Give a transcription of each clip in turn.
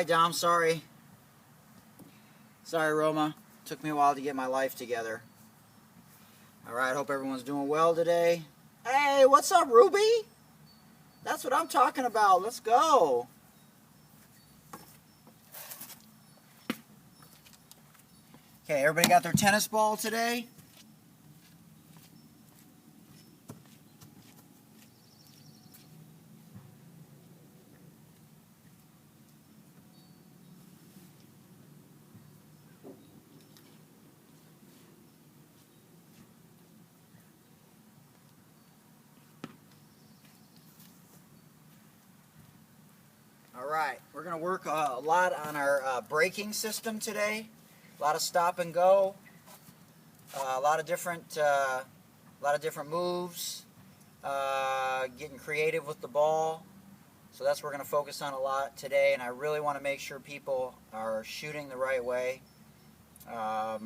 Alright, Dom, sorry. Sorry, Roma. Took me a while to get my life together. Alright, hope everyone's doing well today. Hey, what's up, Ruby? That's what I'm talking about. Let's go. Okay, everybody got their tennis ball today? Alright, we're going to work a lot on our braking system today. A lot of stop and go. A lot of different moves. Getting creative with the ball. So that's what we're going to focus on a lot today, and I really want to make sure people are shooting the right way. Because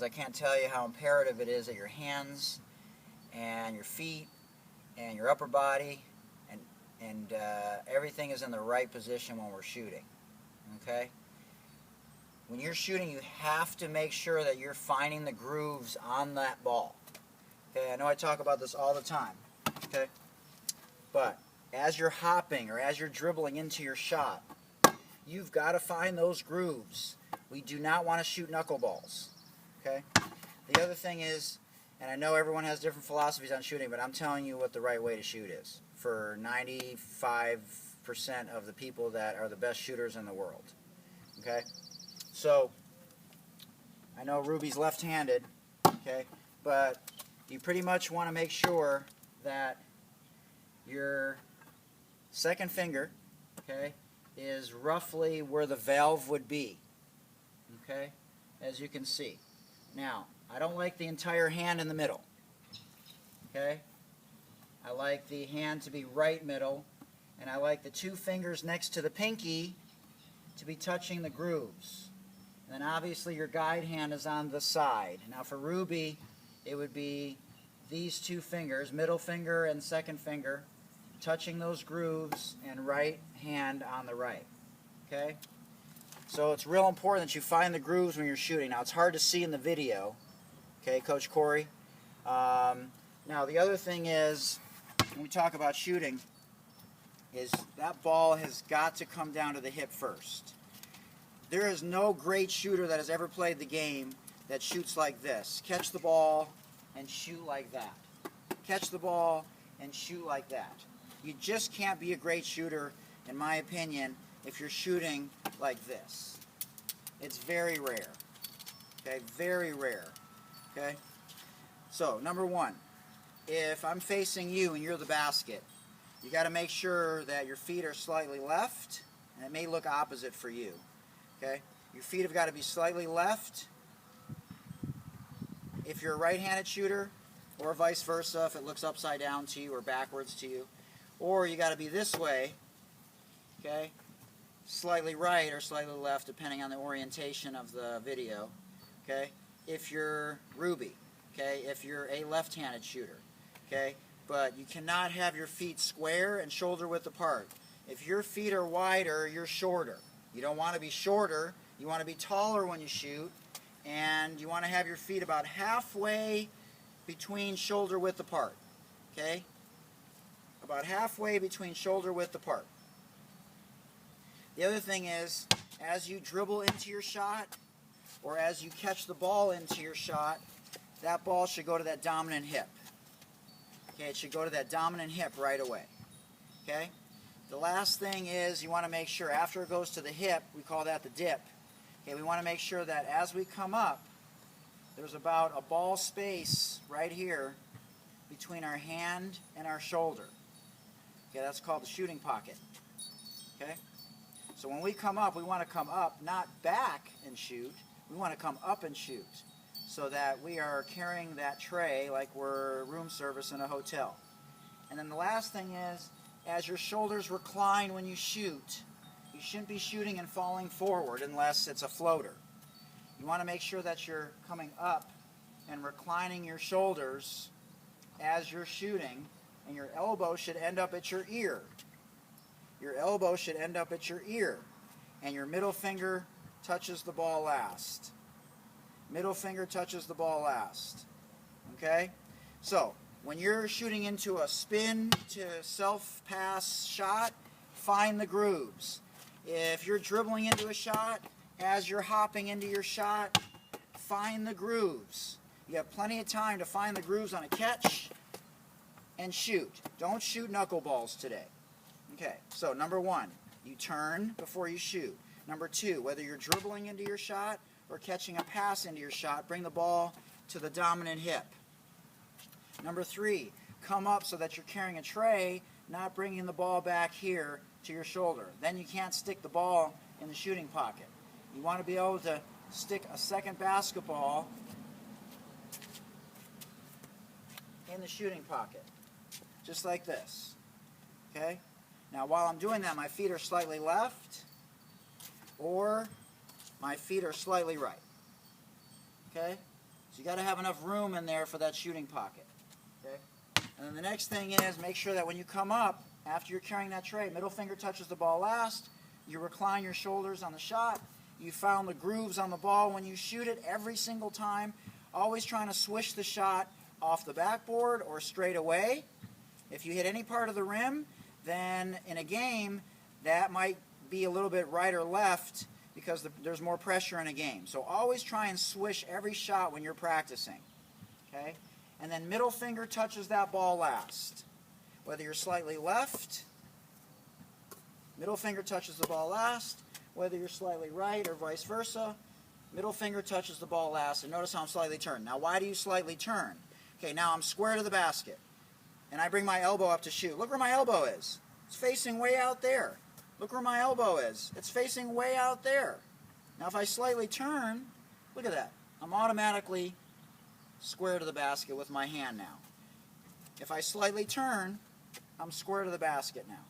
I can't tell you how imperative it is that your hands and your feet and your upper body and everything is in the right position when we're shooting. Okay? When you're shooting, you have to make sure that you're finding the grooves on that ball. Okay, I know I talk about this all the time. Okay? But as you're hopping or as you're dribbling into your shot, you've got to find those grooves. We do not want to shoot knuckleballs. Okay? The other thing is, and I know everyone has different philosophies on shooting, but I'm telling you what the right way to shoot is for 95% of the people that are the best shooters in the world. Okay? So, I know Ruby's left-handed, okay, but you pretty much want to make sure that your second finger, okay, is roughly where the valve would be, okay, as you can see. Now, I don't like the entire hand in the middle, okay? I like the hand to be right middle, and I like the two fingers next to the pinky to be touching the grooves. And then obviously your guide hand is on the side. Now for Ruby, it would be these two fingers, middle finger and second finger, touching those grooves, and right hand on the right. Okay? So it's real important that you find the grooves when you're shooting. Now it's hard to see in the video. Okay, Coach Corey? Now the other thing is, when we talk about shooting, is that ball has got to come down to the hip first. There is no great shooter that has ever played the game that shoots like this. Catch the ball and shoot like that. Catch the ball and shoot like that. You just can't be a great shooter, in my opinion, if you're shooting like this. It's very rare. Okay, very rare. Okay? So, number one, if I'm facing you and you're the basket, you got to make sure that your feet are slightly left, and it may look opposite for you. Okay? Your feet have got to be slightly left if you're a right-handed shooter, or vice versa if it looks upside down to you or backwards to you. Or you got to be this way, okay? Slightly right or slightly left depending on the orientation of the video, okay? If you're Ruby, okay? If you're a left-handed shooter, okay? But you cannot have your feet square and shoulder width apart. If your feet are wider, you're shorter. You don't want to be shorter, you want to be taller when you shoot, and you want to have your feet about halfway between shoulder width apart, okay? About halfway between shoulder width apart. The other thing is, as you dribble into your shot, or as you catch the ball into your shot, that ball should go to that dominant hip. Okay, it should go to that dominant hip right away, okay? The last thing is you want to make sure after it goes to the hip, we call that the dip. Okay, we want to make sure that as we come up, there's about a ball space right here between our hand and our shoulder. Okay, that's called the shooting pocket. Okay? So when we come up, we want to come up, not back and shoot. We want to come up and shoot so that we are carrying that tray like we're room service in a hotel. And then the last thing is, as your shoulders recline when you shoot, you shouldn't be shooting and falling forward unless it's a floater. You want to make sure that you're coming up and reclining your shoulders as you're shooting, and your elbow should end up at your ear. your elbow should end up at your ear, and your middle finger touches the ball last. Middle finger touches the ball last. Okay? So, when you're shooting into a spin to self-pass shot, find the grooves. If you're dribbling into a shot, as you're hopping into your shot, find the grooves. You have plenty of time to find the grooves on a catch and shoot. Don't shoot knuckleballs today. Okay, so number one, you turn before you shoot. Number two, whether you're dribbling into your shot or catching a pass into your shot, bring the ball to the dominant hip. Number three, come up so that you're carrying a tray, not bringing the ball back here to your shoulder. Then you can't stick the ball in the shooting pocket. You want to be able to stick a second basketball in the shooting pocket, just like this. Okay? Now while I'm doing that, my feet are slightly left or my feet are slightly right. Okay? So you got to have enough room in there for that shooting pocket. Okay? And then the next thing is, make sure that when you come up, after you're carrying that tray, middle finger touches the ball last, you recline your shoulders on the shot, you found the grooves on the ball when you shoot it every single time, always trying to swish the shot off the backboard or straight away. If you hit any part of the rim, then in a game, that might be a little bit right or left because there's more pressure in a game. So always try and swish every shot when you're practicing. Okay? And then middle finger touches that ball last. Whether you're slightly left, middle finger touches the ball last. Whether you're slightly right or vice versa, middle finger touches the ball last. And notice how I'm slightly turned. Now why do you slightly turn? Okay, now I'm square to the basket. And I bring my elbow up to shoot. Look where my elbow is. It's facing way out there. Look where my elbow is. It's facing way out there. Now if I slightly turn, look at that. I'm automatically square to the basket with my hand now. If I slightly turn, I'm square to the basket now.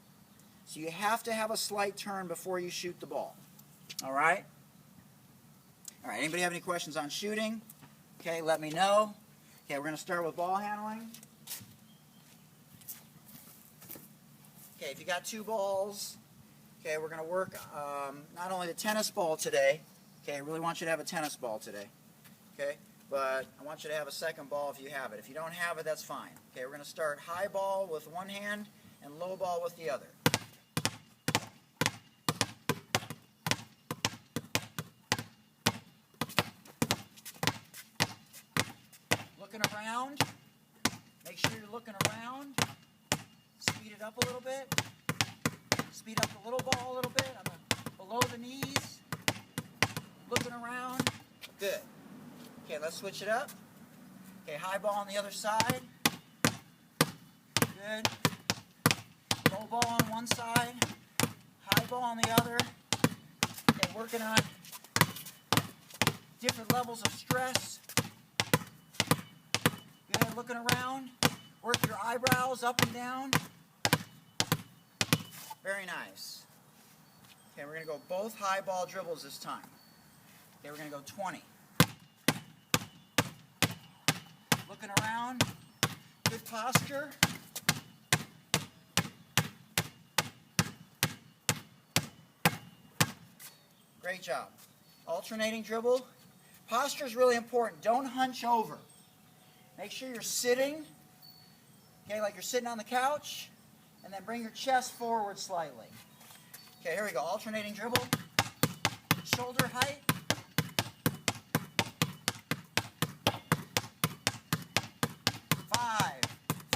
So you have to have a slight turn before you shoot the ball. All right? All right, anybody have any questions on shooting? Okay, let me know. Okay, we're going to start with ball handling. Okay, if you got two balls, okay, we're going to work not only the tennis ball today. Okay, I really want you to have a tennis ball today. Okay, but I want you to have a second ball if you have it. If you don't have it, that's fine. Okay, we're going to start high ball with one hand and low ball with the other. Looking around. Make sure you're looking around. Speed it up a little bit. Speed up the little ball a little bit on the below the knees. Looking around. Good. Okay, let's switch it up. Okay, high ball on the other side. Good. Low ball on one side. High ball on the other. Okay, working on different levels of stress. Good, looking around. Work your eyebrows up and down. Very nice. Okay, we're going to go both high ball dribbles this time. Okay, we're going to go 20. Looking around. Good posture. Great job. Alternating dribble. Posture is really important. Don't hunch over. Make sure you're sitting, okay, like you're sitting on the couch, and then bring your chest forward slightly. Okay, here we go. Alternating dribble. Shoulder height. Five,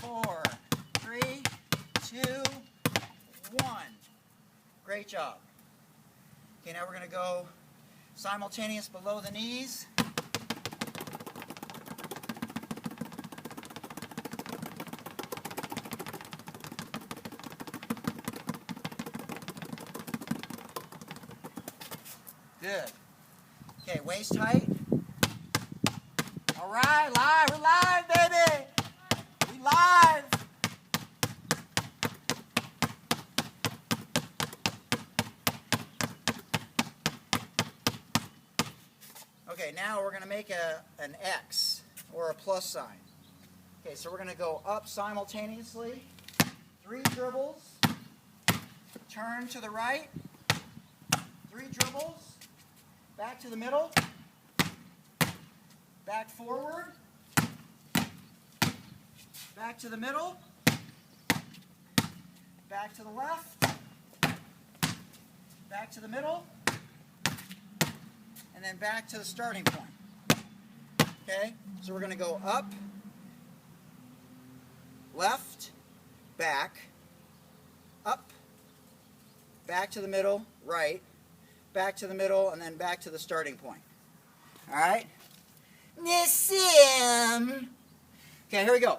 four, three, two, one. Great job. Okay, now we're going to go simultaneous below the knees. Good. Okay, waist height. All right, live. We're live, baby. We live. Okay, now we're going to make an X or a plus sign. Okay, so we're going to go up simultaneously. 3 dribbles. turn to the right, 3 dribbles, back to the middle, back forward, back to the middle, back to the left, back to the middle, and then back to the starting point. Okay, so we're going to go up, left, back, up, back to the middle, right, back to the middle, and then back to the starting point. All right? Nissim! Okay, here we go.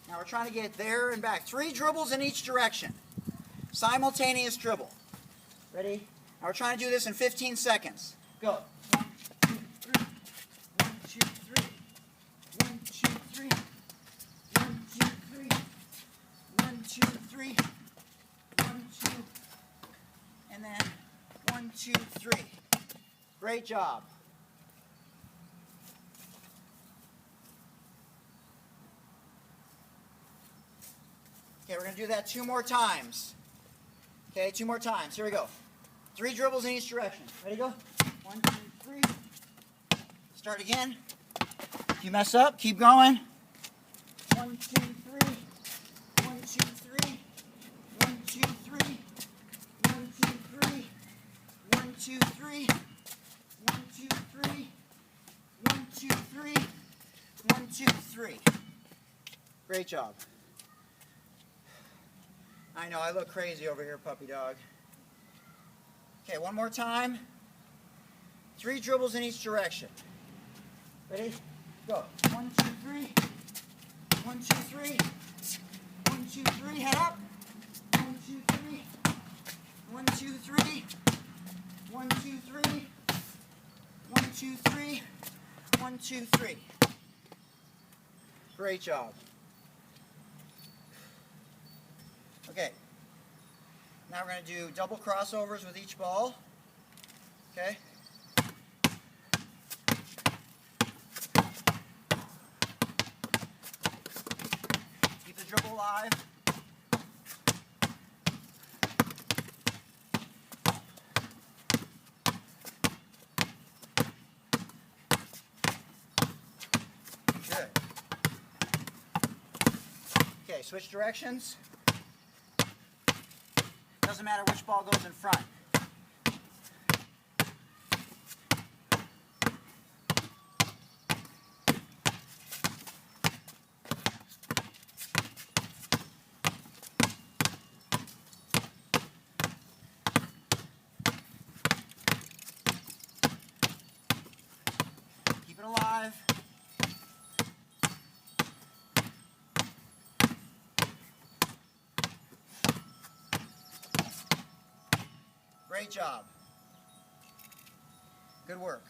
Now we're trying to get there and back. 3 dribbles in each direction. Simultaneous dribble. Ready? Now we're trying to do this in 15 seconds. Go. 1, 2, 3. 1, 2, 3. 1, 2, 3. 1, 2, 3. 1, 2. And then 1, 2, 3. Great job. Okay, we're going to do that 2 more times. Okay, 2 more times. Here we go. 3 dribbles in each direction. Ready, go? 1, 2, 3. Start again. If you mess up, keep going. 1, 2, 3. 1, 2, 3. 1, 2, 3. 1, 2, 3. 1, 2, 3. 1, 2, 3. 1, 2, 3. 1, 2, 3. Great job. I know, I look crazy over here, puppy dog. Okay, 1 more time. 3 dribbles in each direction. Ready? Go. 1, 2, 3. 1, 2, 3. 1, 2, 3. Head up. 1, 2, 3. 1, 2, 3. 1, 2, 3. 1, 2, 3. 1, 2, 3. Great job. Okay, now we're going to do double crossovers with each ball. Okay. Keep the dribble alive. Good. Okay, switch directions. Doesn't matter which ball goes in front. Keep it alive. Great job. Good work.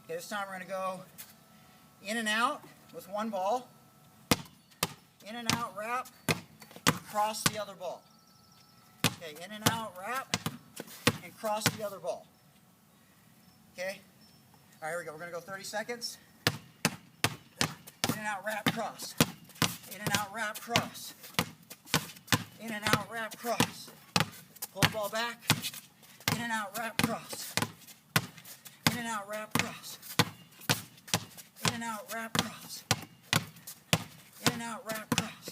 Okay, this time we're going to go in and out with 1 ball. In and out, wrap, and cross the other ball. Okay, in and out, wrap, and cross the other ball. Okay? All right, here we go. We're going to go 30 seconds. In and out, wrap, cross. In and out, wrap, cross. In and out, wrap, cross. Pull the ball back. In and out, wrap, cross. In and out, wrap, cross. In and out, wrap, cross. In and out, wrap, cross.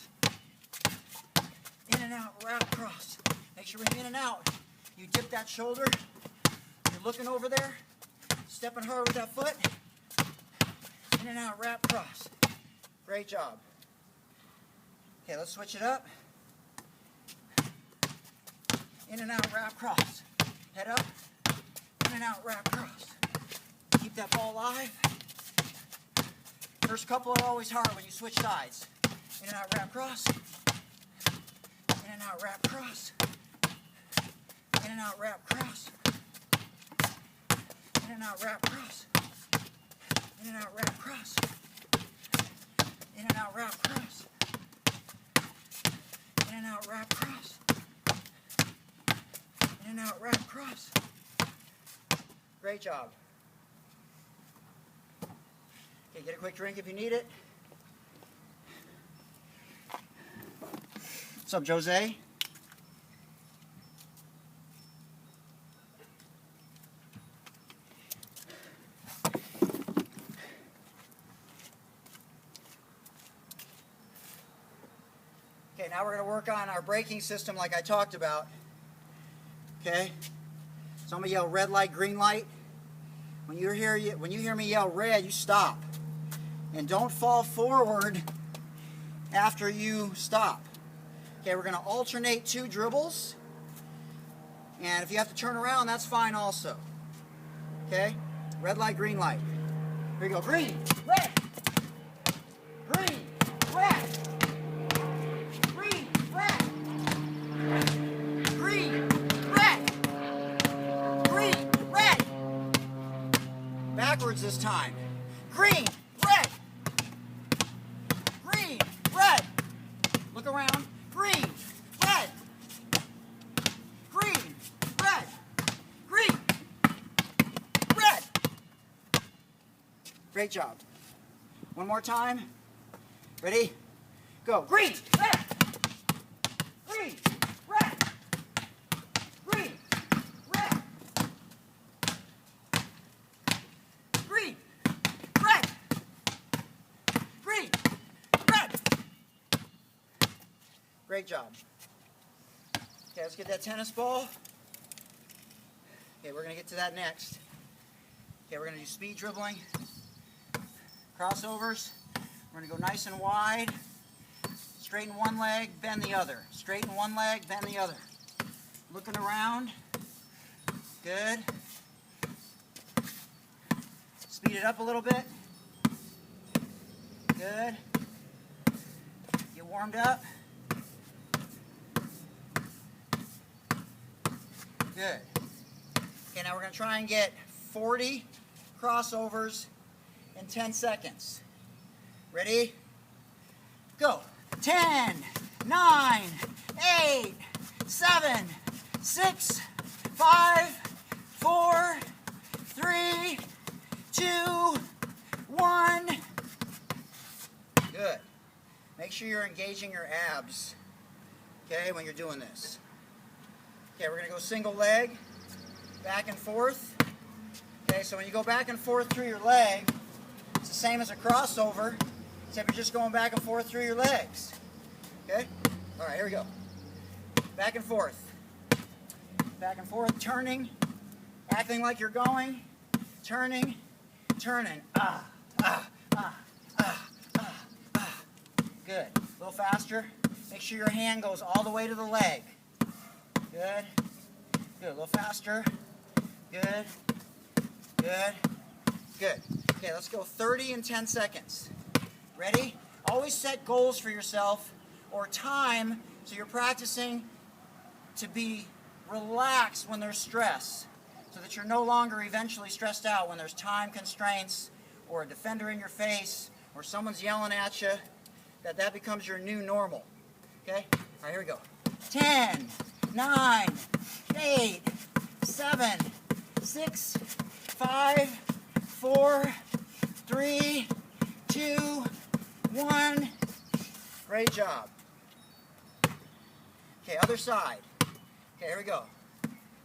In and out, wrap, cross. Make sure when you're in and out, you dip that shoulder. You're looking over there, stepping hard with that foot. In and out, wrap, cross. Great job. Okay, let's switch it up. In and out, wrap, cross. Head up. In and out, wrap, cross. Keep that ball alive. First couple are always hard when you switch sides. In and out, wrap, cross. In and out, wrap, cross. In and out, wrap, cross. In and out, wrap, cross. In and out, wrap, cross. In and out, wrap, cross. In and out, wrap, cross. In and out, wrap, cross. Great job. Okay, get a quick drink if you need it. What's up, Jose? Okay, now we're going to work on our braking system like I talked about. Okay? So I'm going to yell red light, green light. When you hear me yell red, you stop. And don't fall forward after you stop. Okay, we're going to alternate 2 dribbles. And if you have to turn around, that's fine also. Okay? Red light, green light. Here we go. Green, red. Green, red. Green, red. Green, red. Green, red. Backwards this time. Green, red. Green, red. Look around. Green, red. Green, red. Green, red. Great job. One more time. Ready? Go. Green, red. Green, red. Green, red. Green, red. Green, red. Great job. Okay, let's get that tennis ball. Okay, we're going to get to that next. Okay, we're going to do speed dribbling, crossovers. We're going to go nice and wide. Straighten one leg, bend the other. Straighten one leg, bend the other. Looking around. Good. Speed it up a little bit. Good. Get warmed up. Good. Okay, now we're going to try and get 40 crossovers in 10 seconds. Ready? Go. 10, 9, 8, 7, 6, 5, 4, 3, 2, 1. Good. Make sure you're engaging your abs, okay, when you're doing this. Okay, we're going to go single leg, back and forth. Okay, so when you go back and forth through your leg, it's the same as a crossover, except you're just going back and forth through your legs. Okay? All right, here we go. Back and forth. Back and forth, turning, acting like you're going, turning, turning. Ah, ah, ah, ah, ah, ah. Good. A little faster. Make sure your hand goes all the way to the leg. Good. Good. A little faster. Good. Good. Good. Okay, let's go 30 in 10 seconds. Ready? Always set goals for yourself or time so you're practicing to be relaxed when there's stress, so that you're no longer eventually stressed out when there's time constraints or a defender in your face or someone's yelling at you, that becomes your new normal. Okay? All right, here we go. 10, 9, 8, 7, 6, 5, 4, 3, 2, 1. Great job. Okay, other side. Okay, here we go.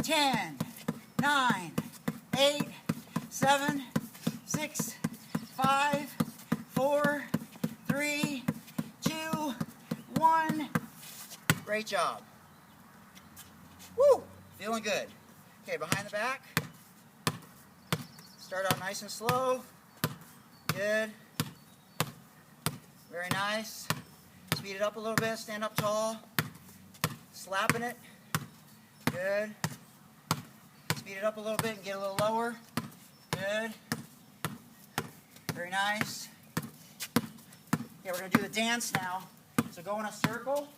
10, 9, 8, 7, 6, 5, 4, 3, 2, 1. Great job. Woo! Feeling good. Okay, behind the back. Start out nice and slow. Good. Very nice. Speed it up a little bit. Stand up tall. Slapping it. Good. Speed it up a little bit and get a little lower. Good. Very nice. Okay, we're going to do the dance now. So go in a circle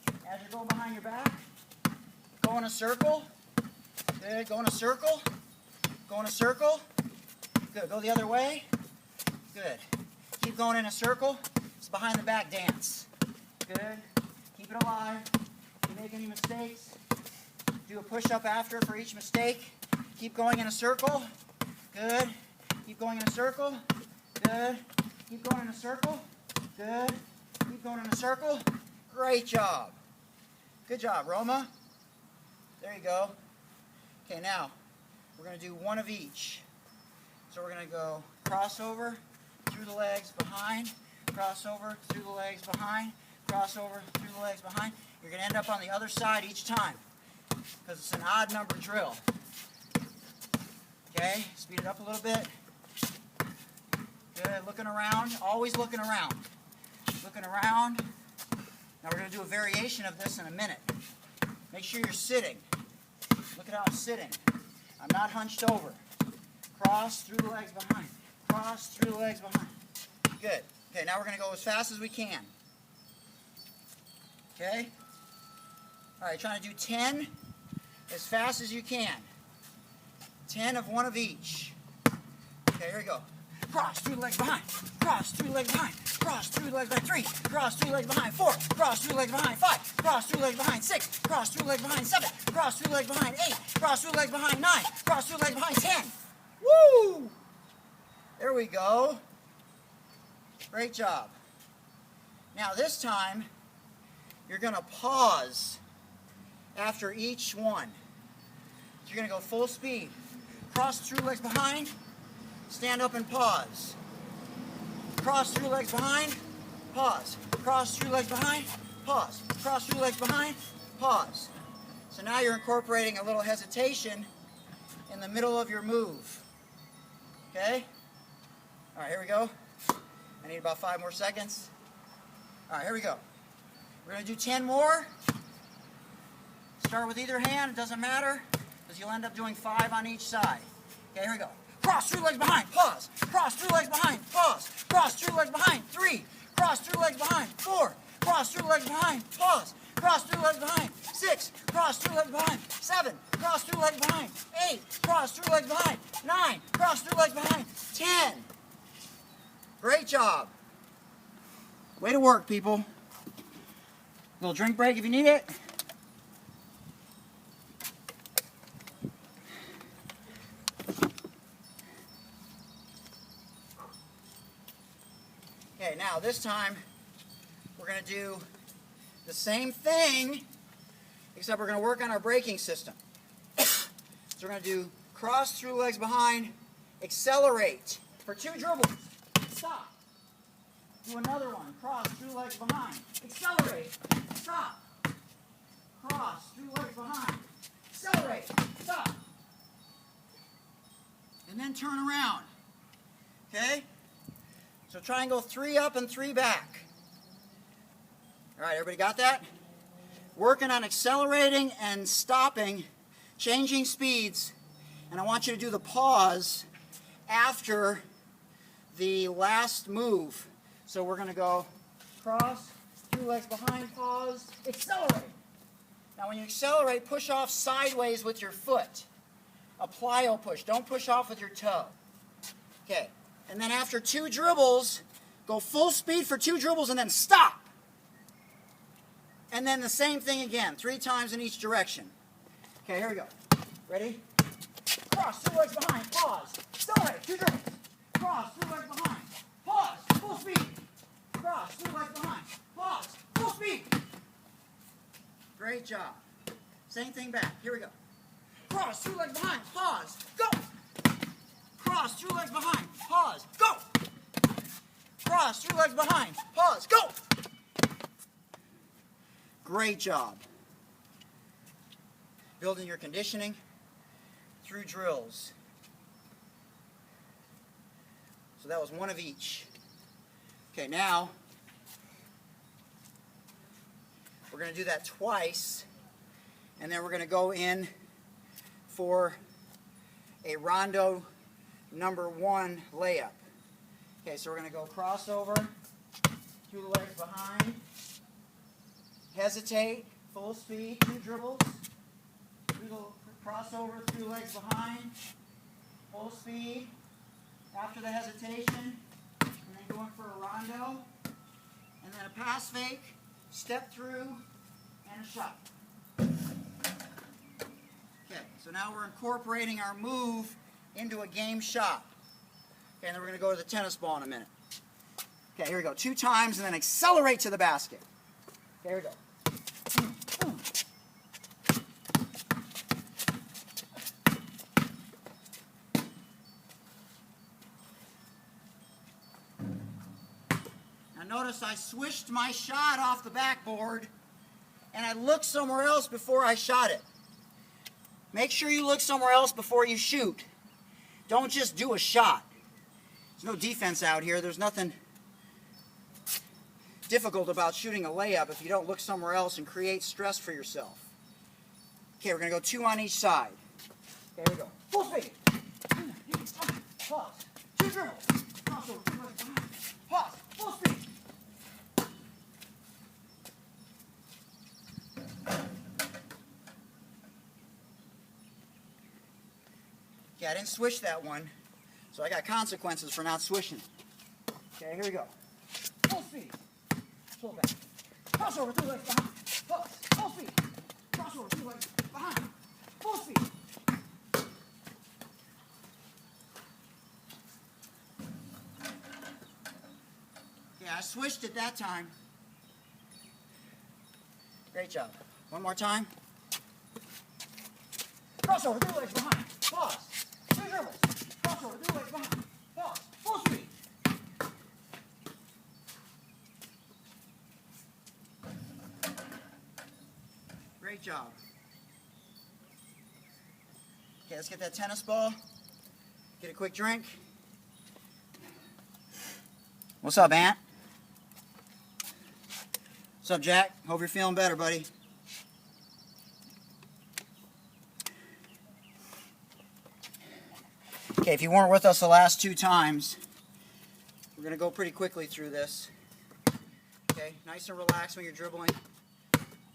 as you're going behind your back. Go in a circle. Good. Go in a circle. Go in a circle. Good. Go the other way. Good. Keep going in a circle. It's behind the back dance. Good. Keep it alive. If you make any mistakes, do a push-up after for each mistake. Keep going in a circle. Good. Keep going in a circle. Good. Keep going in a circle. Good. Keep going in a circle. Great job. Good job, Roma. There you go. Okay, now we're going to do one of each. So we're going to go crossover, through the legs, behind, crossover, through the legs, behind, cross over through the legs behind. You're going to end up on the other side each time because it's an odd number drill. Okay, speed it up a little bit. Good, looking around, always looking around. Looking around. Now we're going to do a variation of this in a minute. Make sure you're sitting. Look at how I'm sitting. I'm not hunched over. Cross through the legs behind. Cross through the legs behind. Good. Okay, now we're going to go as fast as we can. Okay? All right, trying to do 10 as fast as you can. 10 of one of each. Okay, here we go. Cross through the legs behind. Cross through the legs behind. Cross through the legs behind. 3. Cross through the legs behind. 4. Cross through the legs behind. 5. Cross through the legs behind. 6. Cross through the legs behind. 7. Cross through the legs behind. 8. Cross through the legs behind. 9. Cross through the legs behind. 10. Woo! There we go. Great job. Now this time, you're going to pause after each one. So you're going to go full speed. Cross through legs behind. Stand up and pause. Cross through legs behind. Pause. Cross through legs behind. Pause. Cross through legs behind. Pause. So now you're incorporating a little hesitation in the middle of your move. Okay? All right, here we go. I need about 5 more seconds. All right, here we go. We're going to do 10 more. Start with either hand. It doesn't matter because you'll end up doing 5 on each side. Okay, here we go. Cross through legs behind. Pause. Cross through legs behind. Pause. Cross through legs behind. 3. Cross through legs behind. 4. Cross through legs behind. Pause. Cross through legs behind. 6. Cross through legs behind. 7. Cross through legs behind. 8. Cross through legs behind. 9. Cross through legs behind. 10. Great job. Way to work, people. Little drink break if you need it. Okay, now this time we're going to do the same thing, except we're going to work on our braking system. So we're going to do cross through legs behind, accelerate for 2 dribbles, stop. Do another one, cross through legs behind, accelerate, stop. Cross through legs behind, accelerate, stop. And then turn around. Okay? So try and go 3 up and 3 back. All right, everybody got that? Working on accelerating and stopping, changing speeds, and I want you to do the pause after the last move. So we're going to go cross, 2 legs behind, pause, accelerate. Now when you accelerate, push off sideways with your foot. A plyo push. Don't push off with your toe. Okay. And then after 2 dribbles, go full speed for 2 dribbles and then stop. And then the same thing again, 3 times in each direction. Okay, here we go. Ready? Cross, 2 legs behind, pause, accelerate, 2 dribbles. Cross, 2 legs behind, pause, full speed. Cross, 2 legs behind, pause, full speed. Great job. Same thing back. Here we go. Cross, 2 legs behind, pause, go. Cross, 2 legs behind, pause, go. Cross, 2 legs behind, pause, go. Great job. Building your conditioning through drills. So that was 1 of each. Okay, now we're going to do that twice, and then we're going to go in for a rondo number 1 layup. Okay, so we're going to go crossover, 2 legs behind, hesitate, full speed, 2 dribbles, crossover, 2 legs behind, full speed, after the hesitation, and then going for a rondo, and then a pass fake, step through, and a shot. Okay, so now we're incorporating our move into a game shot. Okay, and then we're going to go to the tennis ball in a minute. Okay, here we go. 2 times, and then accelerate to the basket. Okay, here we go. Now notice I swished my shot off the backboard and I looked somewhere else before I shot it. Make sure you look somewhere else before you shoot. Don't just do a shot. There's no defense out here. There's nothing difficult about shooting a layup if you don't look somewhere else and create stress for yourself. Okay, we're going to go 2 on each side. Okay, here we go. Full speed. Pause. 2 dribbles. Crossover. 2 legs behind. Pause. Full speed. Okay, I didn't swish that one, so I got consequences for not swishing. Okay, here we go. Full speed. Pull back. Crossover, 2 legs behind. Pause. Full speed. Crossover, 2 legs behind. Full speed. Yeah, I swished it that time. Great job. One more time. Crossover, 2 legs behind. Pause. 2 dribbles. Crossover, 2 legs behind. Pause. Full speed. Great job. Okay, let's get that tennis ball. Get a quick drink. What's up, Ant? What's up, Jack? Hope you're feeling better, buddy. Okay, if you weren't with us the last 2 times, we're going to go pretty quickly through this. Okay, nice and relaxed when you're dribbling.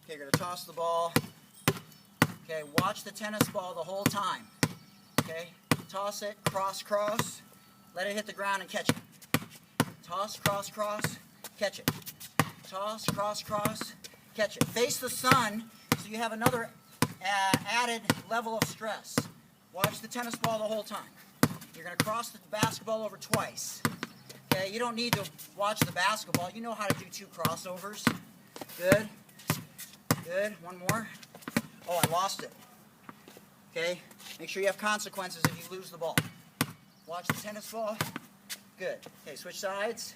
Okay, you're going to toss the ball. Okay, watch the tennis ball the whole time. Okay, toss it, cross, cross. Let it hit the ground and catch it. Toss, cross, cross, catch it. Toss, cross, cross, catch it. Face the sun so you have another added level of stress. Watch the tennis ball the whole time. You're going to cross the basketball over twice. Okay, you don't need to watch the basketball. You know how to do 2 crossovers. Good. Good. One more. Oh, I lost it. Okay, make sure you have consequences if you lose the ball. Watch the tennis ball. Good. Okay, switch sides.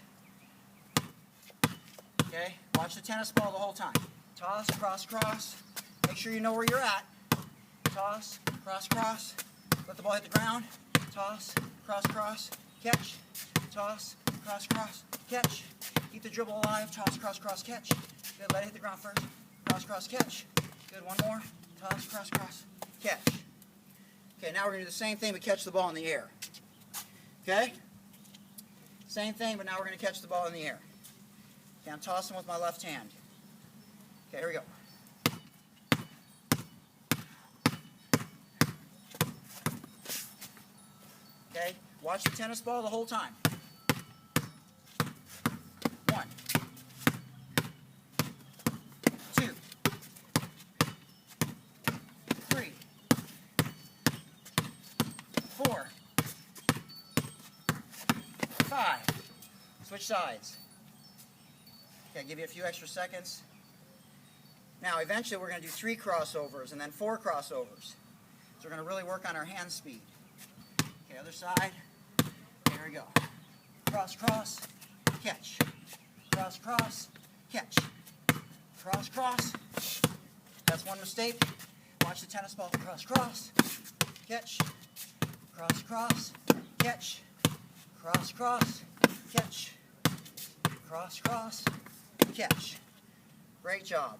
Okay, watch the tennis ball the whole time. Toss, cross, cross. Make sure you know where you're at. Toss, cross, cross. Let the ball hit the ground. Toss, cross, cross, catch. Toss, cross, cross, catch. Keep the dribble alive. Toss, cross, cross, catch. Good, let it hit the ground first. Cross, cross, catch. Good, one more. Toss, cross, cross, catch. Okay, now we're going to do the same thing but catch the ball in the air. Okay? Same thing, but now we're going to catch the ball in the air. Okay, I'm tossing with my left hand. Okay, here we go. Okay, watch the tennis ball the whole time. 1, 2, 3, 4, 5. Switch sides. Okay, I'll give you a few extra seconds. Now, eventually we're going to do 3 crossovers and then 4 crossovers. So we're going to really work on our hand speed. Okay, other side. Okay, here we go. Cross, cross, catch. Cross, cross, catch. Cross, cross. That's one mistake. Watch the tennis ball. Cross, cross, catch. Cross, cross, catch. Cross, cross, catch. Cross, cross, catch. Great job.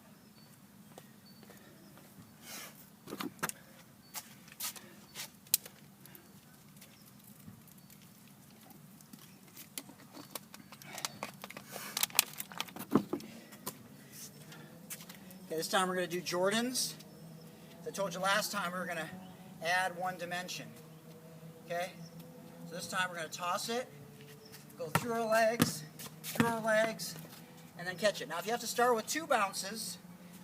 Okay, this time we're going to do Jordans. As I told you last time, we were going to add 1 dimension. Okay? So this time we're going to toss it, go through our legs, and then catch it. Now if you have to start with 2 bounces,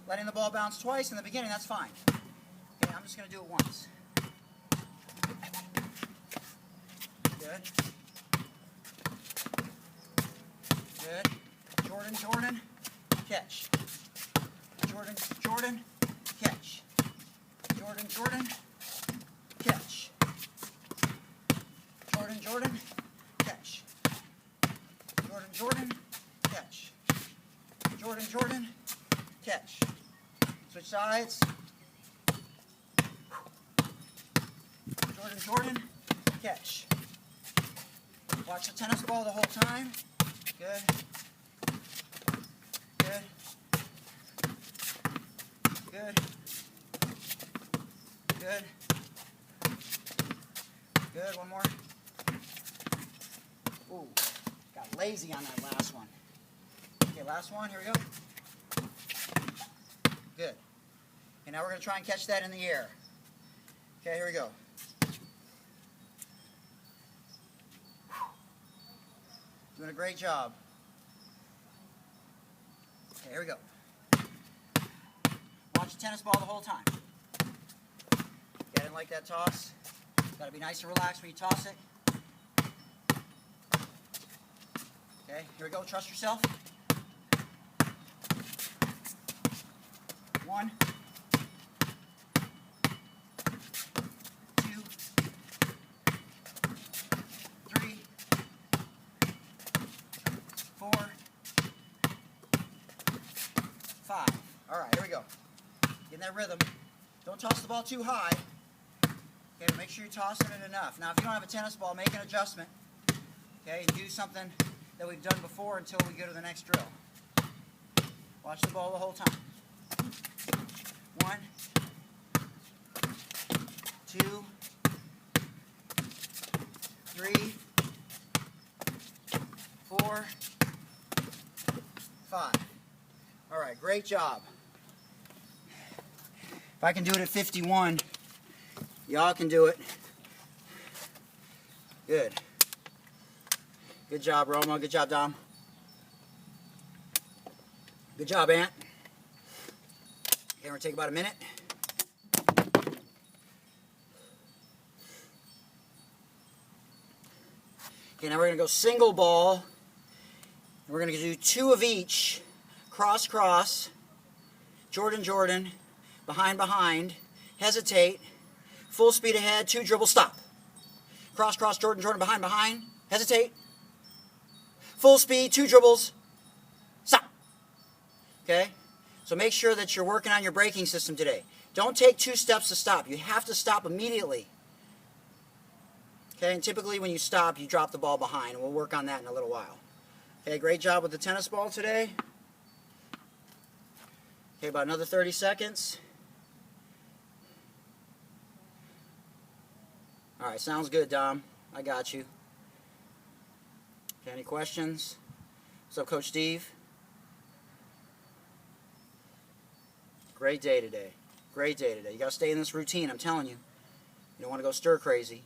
letting the ball bounce twice in the beginning, that's fine. Okay, I'm just going to do it once. Good. Good. Jordan, Jordan, catch. Jordan, Jordan, catch. Jordan, Jordan, catch. Jordan, Jordan, catch. Jordan, Jordan, catch. Jordan, Jordan, catch. Switch sides. Jordan, Jordan, catch. Watch the tennis ball the whole time. Good. Good. Good. Good. Good. One more. Ooh, got lazy on that last one. Okay, last one. Here we go. Good. And now we're going to try and catch that in the air. Okay, here we go. Doing a great job. Okay, here we go. Watch the tennis ball the whole time. Okay, I didn't like that toss. Got to be nice and relaxed when you toss it. Okay, here we go. Trust yourself. 1, 2, 3, 4, 5. All right, here we go. Get in that rhythm. Don't toss the ball too high. Okay, but make sure you're tossing it enough. Now, if you don't have a tennis ball, make an adjustment. Okay, and do something that we've done before until we go to the next drill. Watch the ball the whole time. 1, 2, 3, 4, 5. All right, great job. If I can do it at 51, y'all can do it. Good. Good job, Roma. Good job, Dom. Good job, Ant. Okay, we're going to take about a minute. Okay, now we're going to go single ball. And we're going to do 2 of each. Cross, cross. Jordan, Jordan. Behind, behind. Hesitate. Full speed ahead. 2 dribble, stop. Cross, cross, Jordan, Jordan. Behind, behind. Hesitate. Full speed, 2 dribbles. Stop. Okay? So make sure that you're working on your braking system today. Don't take 2 steps to stop. You have to stop immediately. Okay? And typically when you stop, you drop the ball behind. And we'll work on that in a little while. Okay, great job with the tennis ball today. Okay, about another 30 seconds. All right, sounds good, Dom. I got you. Okay, any questions? What's up, Coach Steve? Great day today. Great day today. You got to stay in this routine, I'm telling you. You don't want to go stir crazy.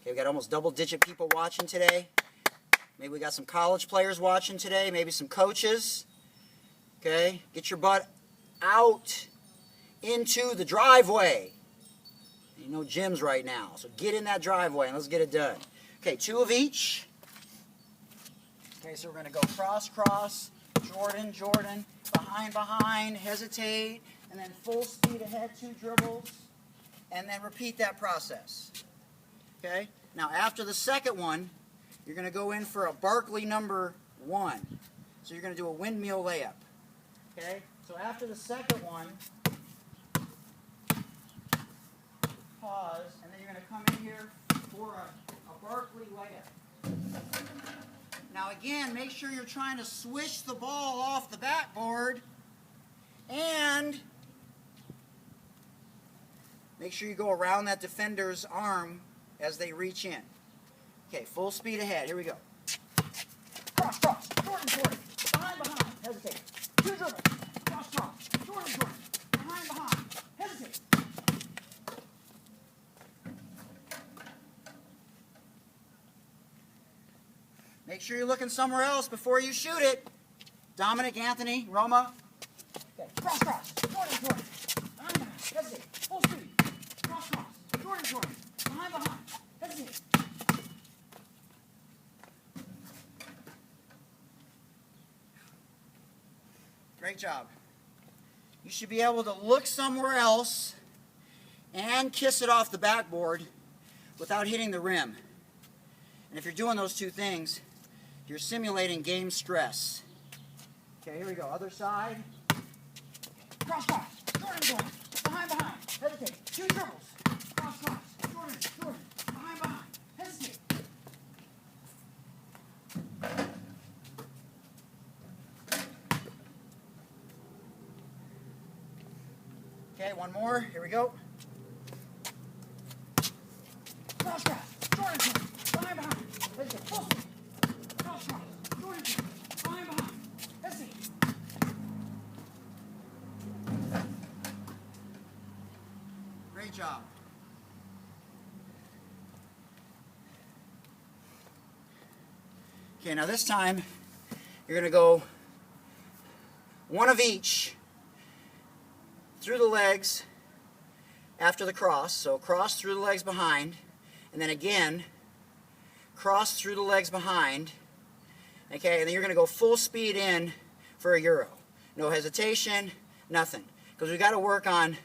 Okay, we got almost double-digit people watching today. Maybe we got some college players watching today. Maybe some coaches. Okay, get your butt out into the driveway. You know gyms right now, so get in that driveway and let's get it done. Okay, 2 of each. Okay, so we're going to go cross, cross, Jordan, Jordan, behind, behind, hesitate, and then full speed ahead, 2 dribbles, and then repeat that process. Okay, now after the second one, you're going to go in for a Barkley number 1. So you're going to do a windmill layup. Okay, so after the second one, pause, and then you're going to come in here for a Barkley layup. Now again, make sure you're trying to swish the ball off the backboard, and make sure you go around that defender's arm as they reach in. Okay, full speed ahead. Here we go. Cross, cross, Jordan, Jordan, behind, behind, hesitate. 2 dribbles, cross, cross, Jordan, Jordan, behind, behind, hesitate. Make sure you're looking somewhere else before you shoot it. Dominic, Anthony, Roma. Okay, cross, cross, Jordan, Jordan, behind, behind, hesitate. Full speed, cross, cross, Jordan, Jordan, behind, behind, hesitate. Great job. You should be able to look somewhere else and kiss it off the backboard without hitting the rim. And if you're doing those 2 things, you're simulating game stress. Okay, here we go. Other side. Cross, cross. Jordan, Jordan. Behind, behind. Hesitate. 2 dribbles. Cross, cross. Jordan, Jordan. Behind, behind. Hesitate. Okay, one more. Here we go. Cross, cross. Jordan, Jordan. Behind, behind. Hesitate. Full speed. Cross, cross. Jordan, Jordan. Behind, behind. Hesitate. Great job. Okay, now this time you're going to go one of each through the legs after the cross. So cross through the legs behind, and then again cross through the legs behind. Okay, and then you're going to go full speed in for a Euro. No hesitation, nothing. Because we've got to work on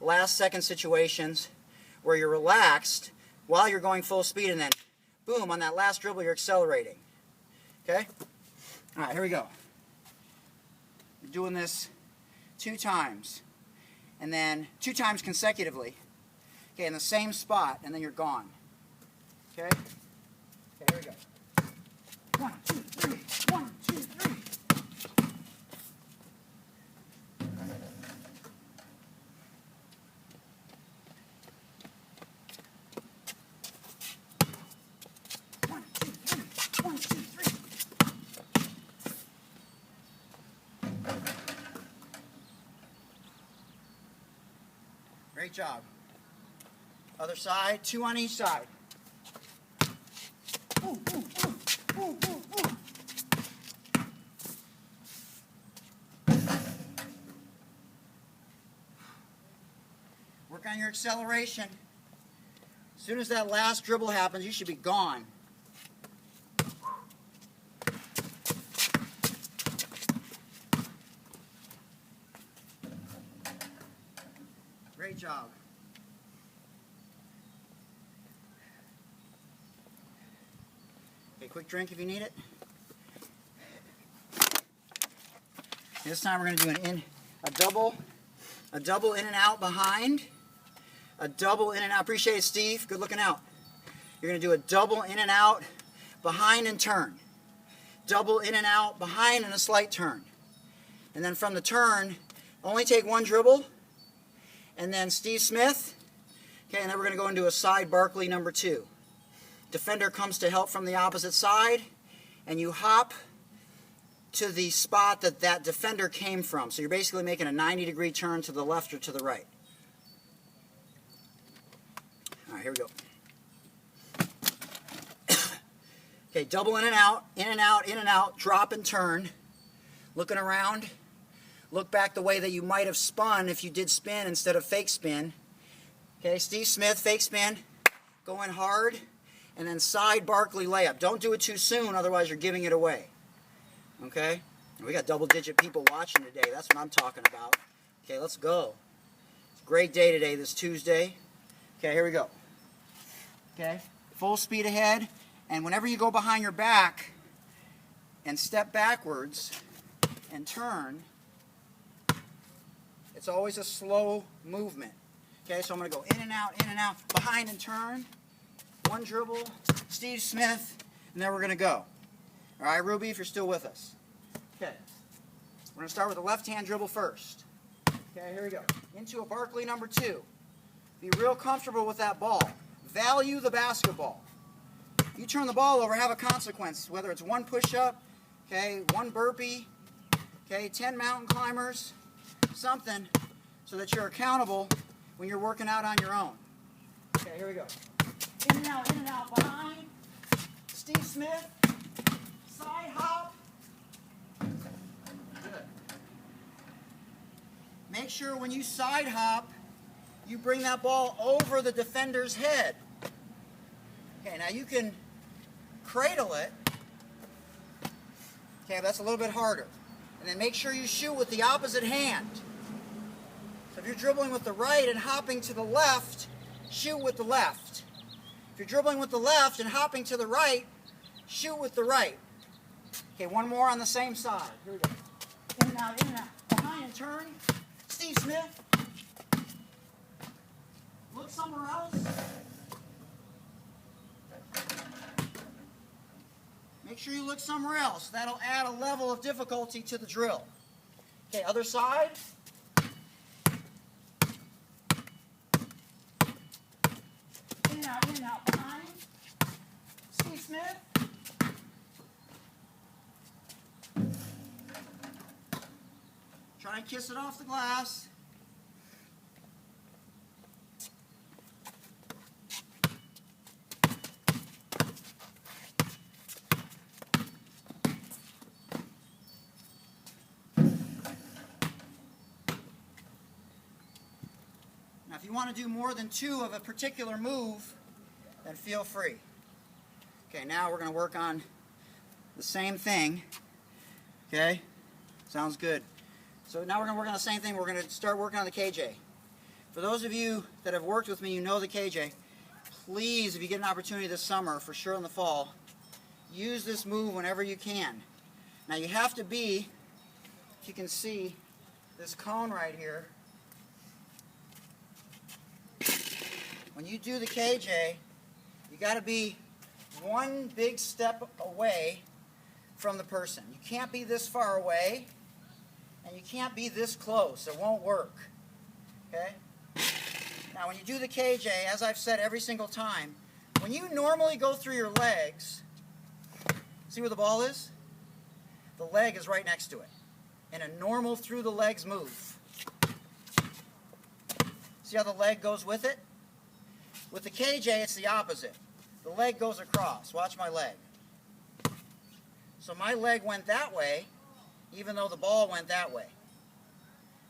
last second situations where you're relaxed while you're going full speed, and then boom, on that last dribble you're accelerating. Okay? Alright, here we go. You're doing this 2 times. And then 2 times consecutively. Okay, in the same spot, and then you're gone. Okay? Okay, here we go. 1, 2, 3. 1, 2, 3. Great job. Other side, 2 on each side. Ooh, ooh, ooh, ooh, ooh, ooh. Work on your acceleration. As soon as that last dribble happens, you should be gone. Great job. Okay, quick drink if you need it. This time we're going to do a double in and out behind, a double in and out. Appreciate it, Steve. Good looking out. You're going to do a double in and out behind and turn. Double in and out behind and a slight turn. And then from the turn, only take 1 dribble. And then Steve Smith, okay, and then we're going to go into a side Barkley number 2. Defender comes to help from the opposite side, and you hop to the spot that that defender came from. So you're basically making a 90-degree turn to the left or to the right. All right, here we go. Okay, double in and out, in and out, in and out, drop and turn. Looking around. Look back the way that you might have spun if you did spin instead of fake spin. Okay, Steve Smith, fake spin, going hard, and then side Barkley layup. Don't do it too soon, otherwise you're giving it away. Okay? And we got double-digit people watching today. That's what I'm talking about. Okay, let's go. It's a great day today, this Tuesday. Okay, here we go. Okay, full speed ahead, and whenever you go behind your back and step backwards and turn, it's always a slow movement. Okay, so I'm going to go in and out, behind and turn. 1 dribble, Steve Smith, and then we're going to go. All right, Ruby, if you're still with us. Okay, we're going to start with the left-hand dribble first. Okay, here we go. Into a Barkley number 2. Be real comfortable with that ball. Value the basketball. You turn the ball over, have a consequence, whether it's 1 push-up, okay, 1 burpee, okay, 10 mountain climbers, something, so that you're accountable when you're working out on your own. Okay, here we go. In and out, behind. Steve Smith. Side hop. Good. Make sure when you side hop, you bring that ball over the defender's head. Okay, now you can cradle it. Okay, that's a little bit harder. And then make sure you shoot with the opposite hand. So if you're dribbling with the right and hopping to the left, shoot with the left. If you're dribbling with the left and hopping to the right, shoot with the right. Okay, 1 more on the same side. Here we go. In and out, in and out. Behind and turn. Steve Smith. Look somewhere else. Make sure you look somewhere else. That'll add a level of difficulty to the drill. Okay, other side. In and out, behind. Steve Smith. Try and kiss it off the glass. Now, if you want to do more than 2 of a particular move, then feel free. Okay, now we're going to work on the same thing. Okay, sounds good. So now we're going to work on the same thing. We're going to start working on the KJ. For those of you that have worked with me, you know the KJ. Please, if you get an opportunity this summer, for sure in the fall, use this move whenever you can. Now you have to be, if you can see this cone right here, when you do the KJ, you got to be 1 big step away from the person. You can't be this far away, and you can't be this close. It won't work. Okay? Now, when you do the KJ, as I've said every single time, when you normally go through your legs, see where the ball is? The leg is right next to it. In a normal through the legs move. See how the leg goes with it? With the KJ, it's the opposite. The leg goes across. Watch my leg. So my leg went that way, even though the ball went that way.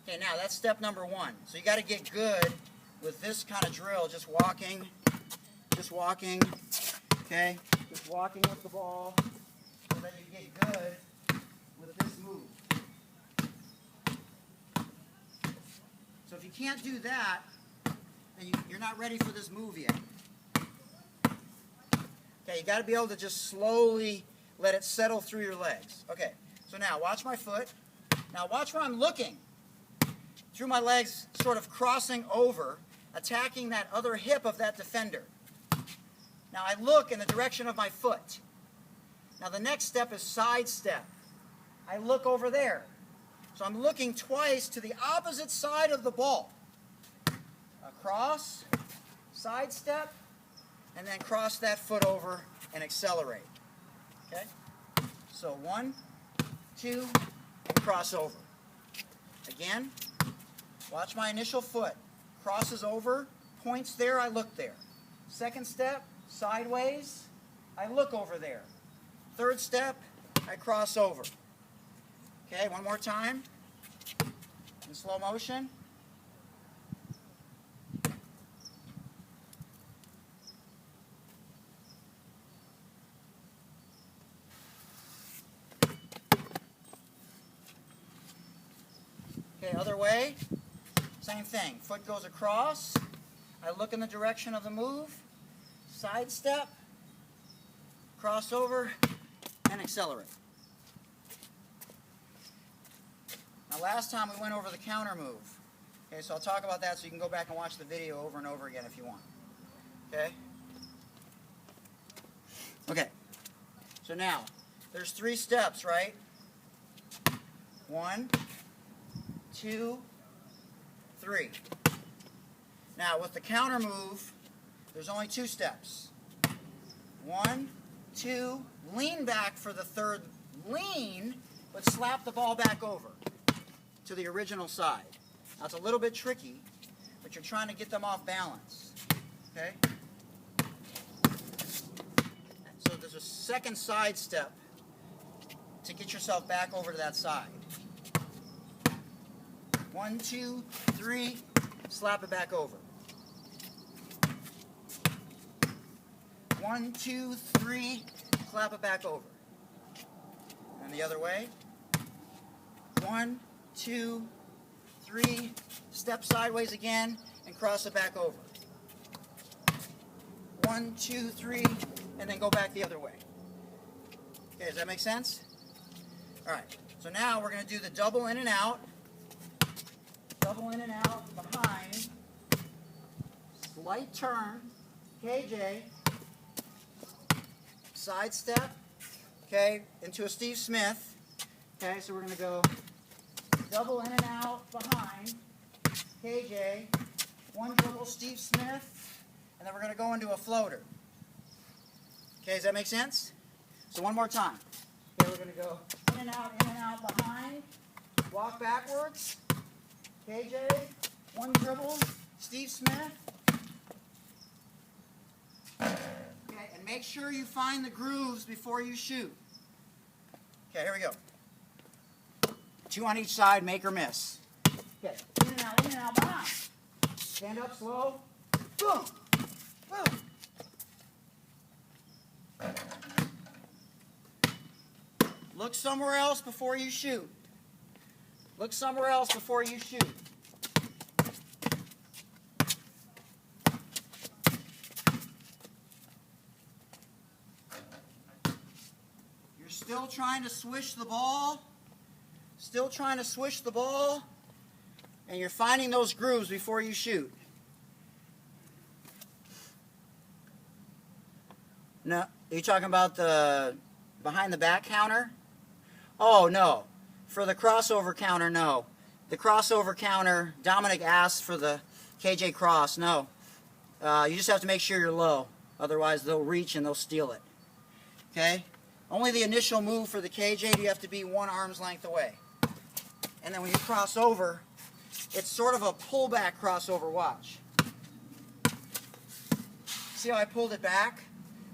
Okay, now that's step number 1. So you got to get good with this kind of drill, just walking, okay? Just walking with the ball so that you get good with this move. So if you can't do that, then you're not ready for this move yet. Okay, you got to be able to just slowly let it settle through your legs. Okay, so now watch my foot. Now watch where I'm looking. Through my legs, sort of crossing over, attacking that other hip of that defender. Now I look in the direction of my foot. Now the next step is side step. I look over there. So I'm looking twice to the opposite side of the ball. Across, side step, and then cross that foot over and accelerate. Okay? So 1, 2, and cross over. Again, watch my initial foot. Crosses over, points there, I look there. Second step, sideways, I look over there. Third step, I cross over. Okay, one more time. In slow motion. Okay, other way, same thing. Foot goes across, I look in the direction of the move, side step, cross over, and accelerate. Now last time we went over the counter move. Okay, so I'll talk about that so you can go back and watch the video over and over again if you want. Okay? Okay, so now, there's 3 steps, right? 1, 2, 3. Now with the counter move, there's only 2 steps. 1, 2, lean back for the third lean, but slap the ball back over to the original side. Now it's a little bit tricky, but you're trying to get them off balance. Okay? So there's a second side step to get yourself back over to that side. 1, 2, 3, slap it back over. 1, 2, 3, slap it back over. And the other way. 1, 2, 3, step sideways again and cross it back over. 1, 2, 3, and then go back the other way. Okay, does that make sense? All right, So now we're going to do the double in and out. Double in and out behind. Slight turn. KJ. Side step. Okay, into a Steve Smith. Okay, so we're going to go double in and out behind. KJ. One dribble Steve Smith. And then we're going to go into a floater. Okay, does that make sense? So one more time. Okay, we're going to go in and out behind. Walk backwards. KJ, one dribble, Steve Smith. Okay, and make sure you find the grooves before you shoot. Okay, here we go. 2 on each side, make or miss. Okay, in and out behind. Stand up slow. Boom, boom. Look somewhere else before you shoot. Look somewhere else before you shoot. You're still trying to swish the ball. Still trying to swish the ball. And you're finding those grooves before you shoot. No, are you talking about the behind the back counter? Oh, no. For the crossover counter, no. The crossover counter, Dominic asked for the KJ cross. No. You just have to make sure you're low. Otherwise, they'll reach and they'll steal it. Okay? Only the initial move for the KJ, you have to be 1 arm's length away. And then when you cross over, it's sort of a pullback crossover. Watch. See how I pulled it back?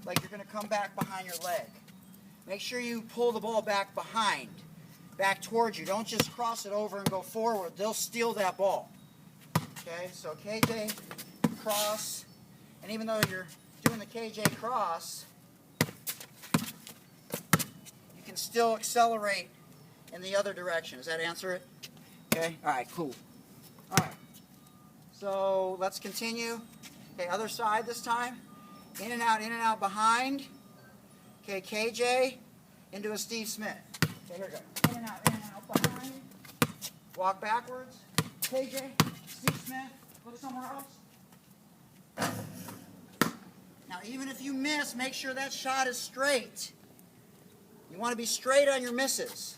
Like you're going to come back behind your leg. Make sure you pull the ball back behind. Back towards you. Don't just cross it over and go forward. They'll steal that ball. Okay, so KJ cross, and even though you're doing the KJ cross, you can still accelerate in the other direction. Does that answer it? Okay, all right, cool. All right, so let's continue. Okay, other side this time. In and out behind. Okay, KJ into a Steve Smith. Okay, here we go. In and out behind. Walk backwards. KJ, Steve Smith, look somewhere else. Now, even if you miss, make sure that shot is straight. You want to be straight on your misses.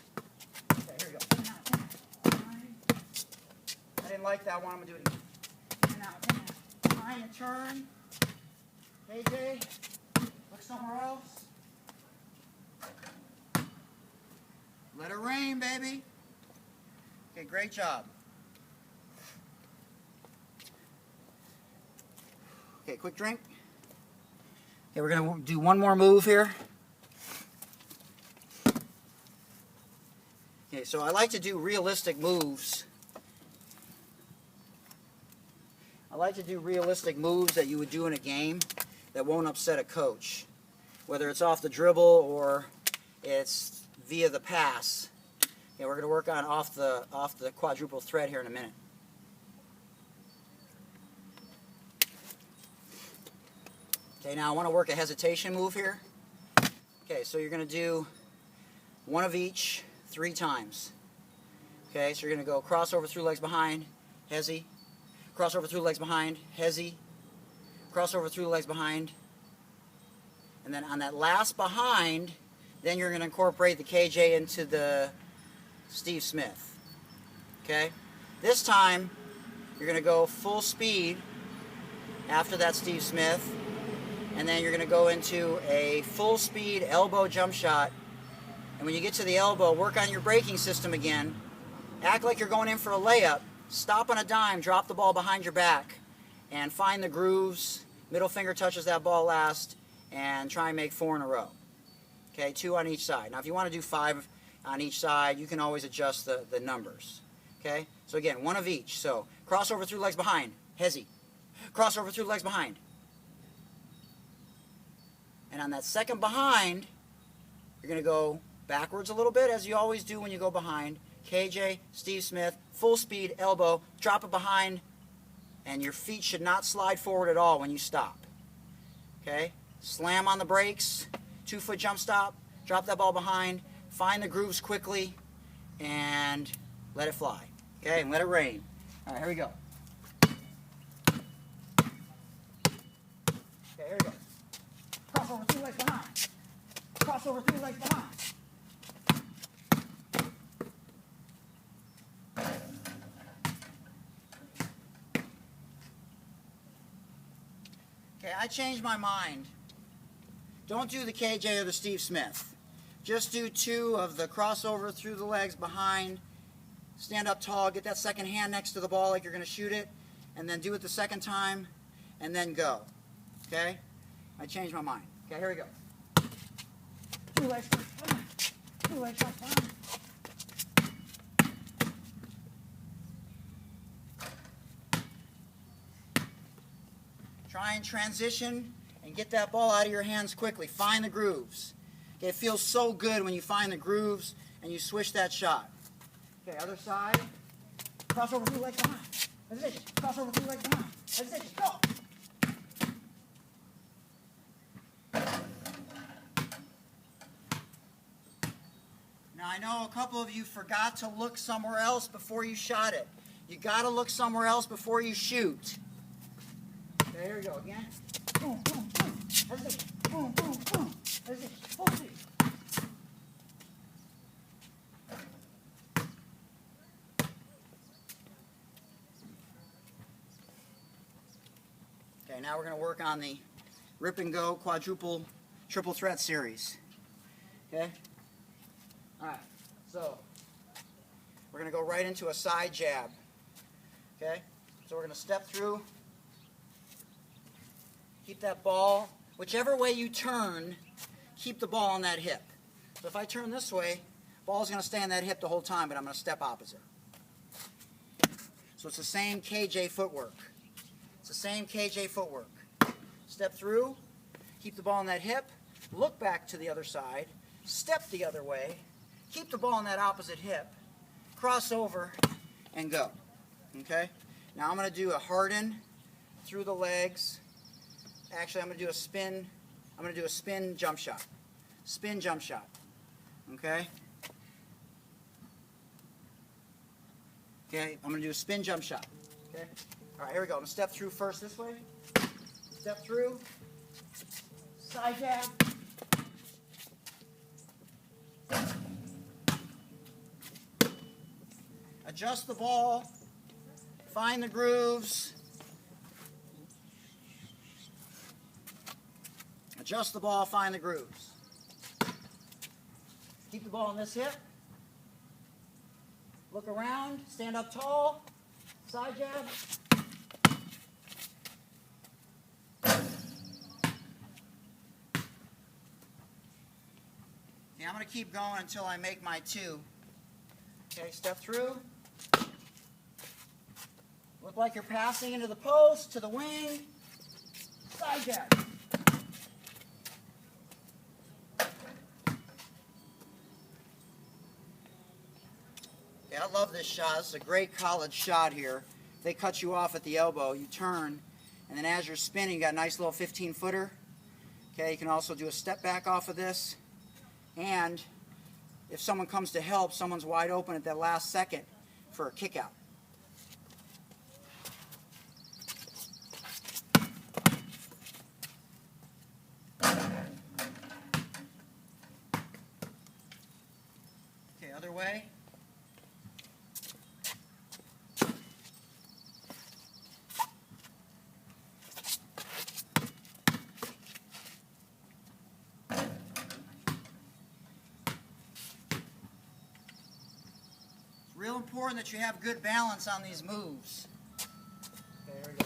Okay, here we go. In and out behind. I didn't like that one. I'm going to do it again. In and out behind a turn. KJ, look somewhere else. Let it rain, baby. Okay, great job. Okay, quick drink. Okay, we're going to do one more move here. Okay, so I like to do realistic moves. I like to do realistic moves that you would do in a game that won't upset a coach. Whether it's off the dribble or it's via the pass. Okay, we're going to work on off the quadruple thread here in a minute. Okay, now I want to work a hesitation move here. Okay, so you're going to do one of each 3 times. Okay, so you're going to go crossover through legs behind, hezi, crossover through legs behind, hezi, crossover through legs behind, and then on that last behind, then you're going to incorporate the KJ into the Steve Smith. Okay? This time, you're going to go full speed after that Steve Smith, and then you're going to go into a full speed elbow jump shot. And when you get to the elbow, work on your braking system again. Act like you're going in for a layup. Stop on a dime, drop the ball behind your back, and find the grooves. Middle finger touches that ball last, and try and make 4 in a row. Okay, 2 on each side. Now, if you want to do 5 on each side, you can always adjust the numbers. Okay, so again, 1 of each. So, crossover through legs behind, hezi. Crossover through legs behind. And on that second behind, you're going to go backwards a little bit, as you always do when you go behind. KJ, Steve Smith, full speed, elbow, drop it behind, and your feet should not slide forward at all when you stop. Okay? Slam on the brakes, 2-foot jump stop, drop that ball behind, find the grooves quickly, and let it fly. Okay, and let it rain. All right, here we go. Okay, here we go. Cross over 3 legs behind. Cross over 3 legs behind. Okay, I changed my mind. Don't do the KJ or the Steve Smith. Just do 2 of the crossover through the legs behind. Stand up tall, get that second hand next to the ball like you're going to shoot it, and then do it the second time, and then go. Okay? I changed my mind. Okay, here we go. 2 legs behind. 2 legs behind. Try and transition and get that ball out of your hands quickly. Find the grooves. Okay, it feels so good when you find the grooves and you swish that shot. Okay, other side. Cross over 2 legs behind. Position. Cross over 2 legs behind. Position. Go. Now I know a couple of you forgot to look somewhere else before you shot it. You got to look somewhere else before you shoot. Okay, here we go again. Boom, boom, boom. Position. Boom, boom, boom. Position. Full speed. Okay, now we're going to work on the Rip and Go quadruple triple threat series. Okay? Alright, so we're going to go right into a side jab. Okay? So we're going to step through. Keep that ball, whichever way you turn, keep the ball on that hip. So if I turn this way, ball's going to stay on that hip the whole time, but I'm going to step opposite. So it's the same KJ footwork. It's the same KJ footwork. Step through, keep the ball on that hip, look back to the other side, step the other way, keep the ball on that opposite hip, cross over, and go. Okay? Now I'm going to do a harden through the legs. Actually, I'm going to do a spin. I'm going to do a spin jump shot. Spin jump shot. Okay? Okay, I'm going to do a spin jump shot. Okay? All right, here we go. I'm going to step through first this way. Step through. Side jab. Adjust the ball. Find the grooves. Adjust the ball, find the grooves. Keep the ball on this hip. Look around, stand up tall, side jab. Okay, I'm going to keep going until I make my 2. Okay, step through. Look like you're passing into the post, to the wing. Side jab. I love this shot. This is a great college shot here. If they cut you off at the elbow, you turn, and then as you're spinning, you got a nice little 15-footer. Okay, you can also do a step back off of this. And if someone comes to help, someone's wide open at that last second for a kick out. Okay, other way. Real important that you have good balance on these moves. Okay, here we go.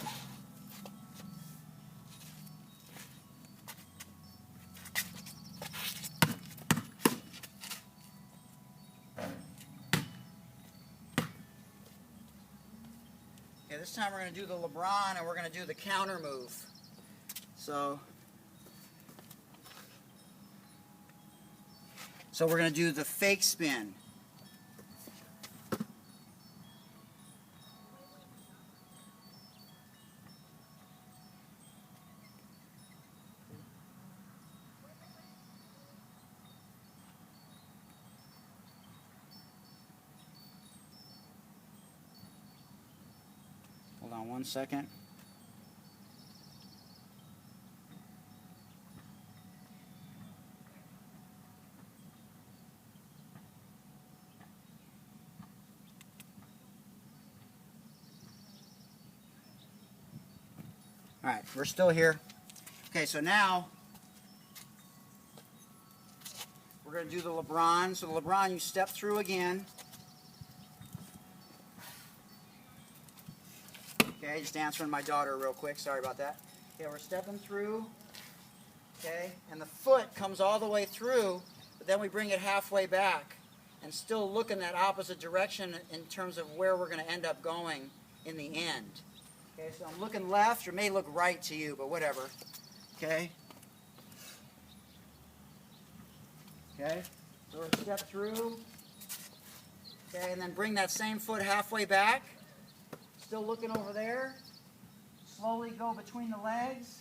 Okay, this time we're going to do the LeBron and we're going to do the counter move. So we're going to do the fake spin. 1 second. All right, we're still here. Okay, so now we're going to do the LeBron. So the LeBron, you step through again. Okay, just answering my daughter real quick. Sorry about that. Okay, we're stepping through. Okay, and the foot comes all the way through, but then we bring it halfway back and still look in that opposite direction in terms of where we're going to end up going in the end. Okay, so I'm looking left, or it may look right to you, but whatever. Okay. Okay, so we're step through. Okay, and then bring that same foot halfway back. Still looking over there. Slowly go between the legs.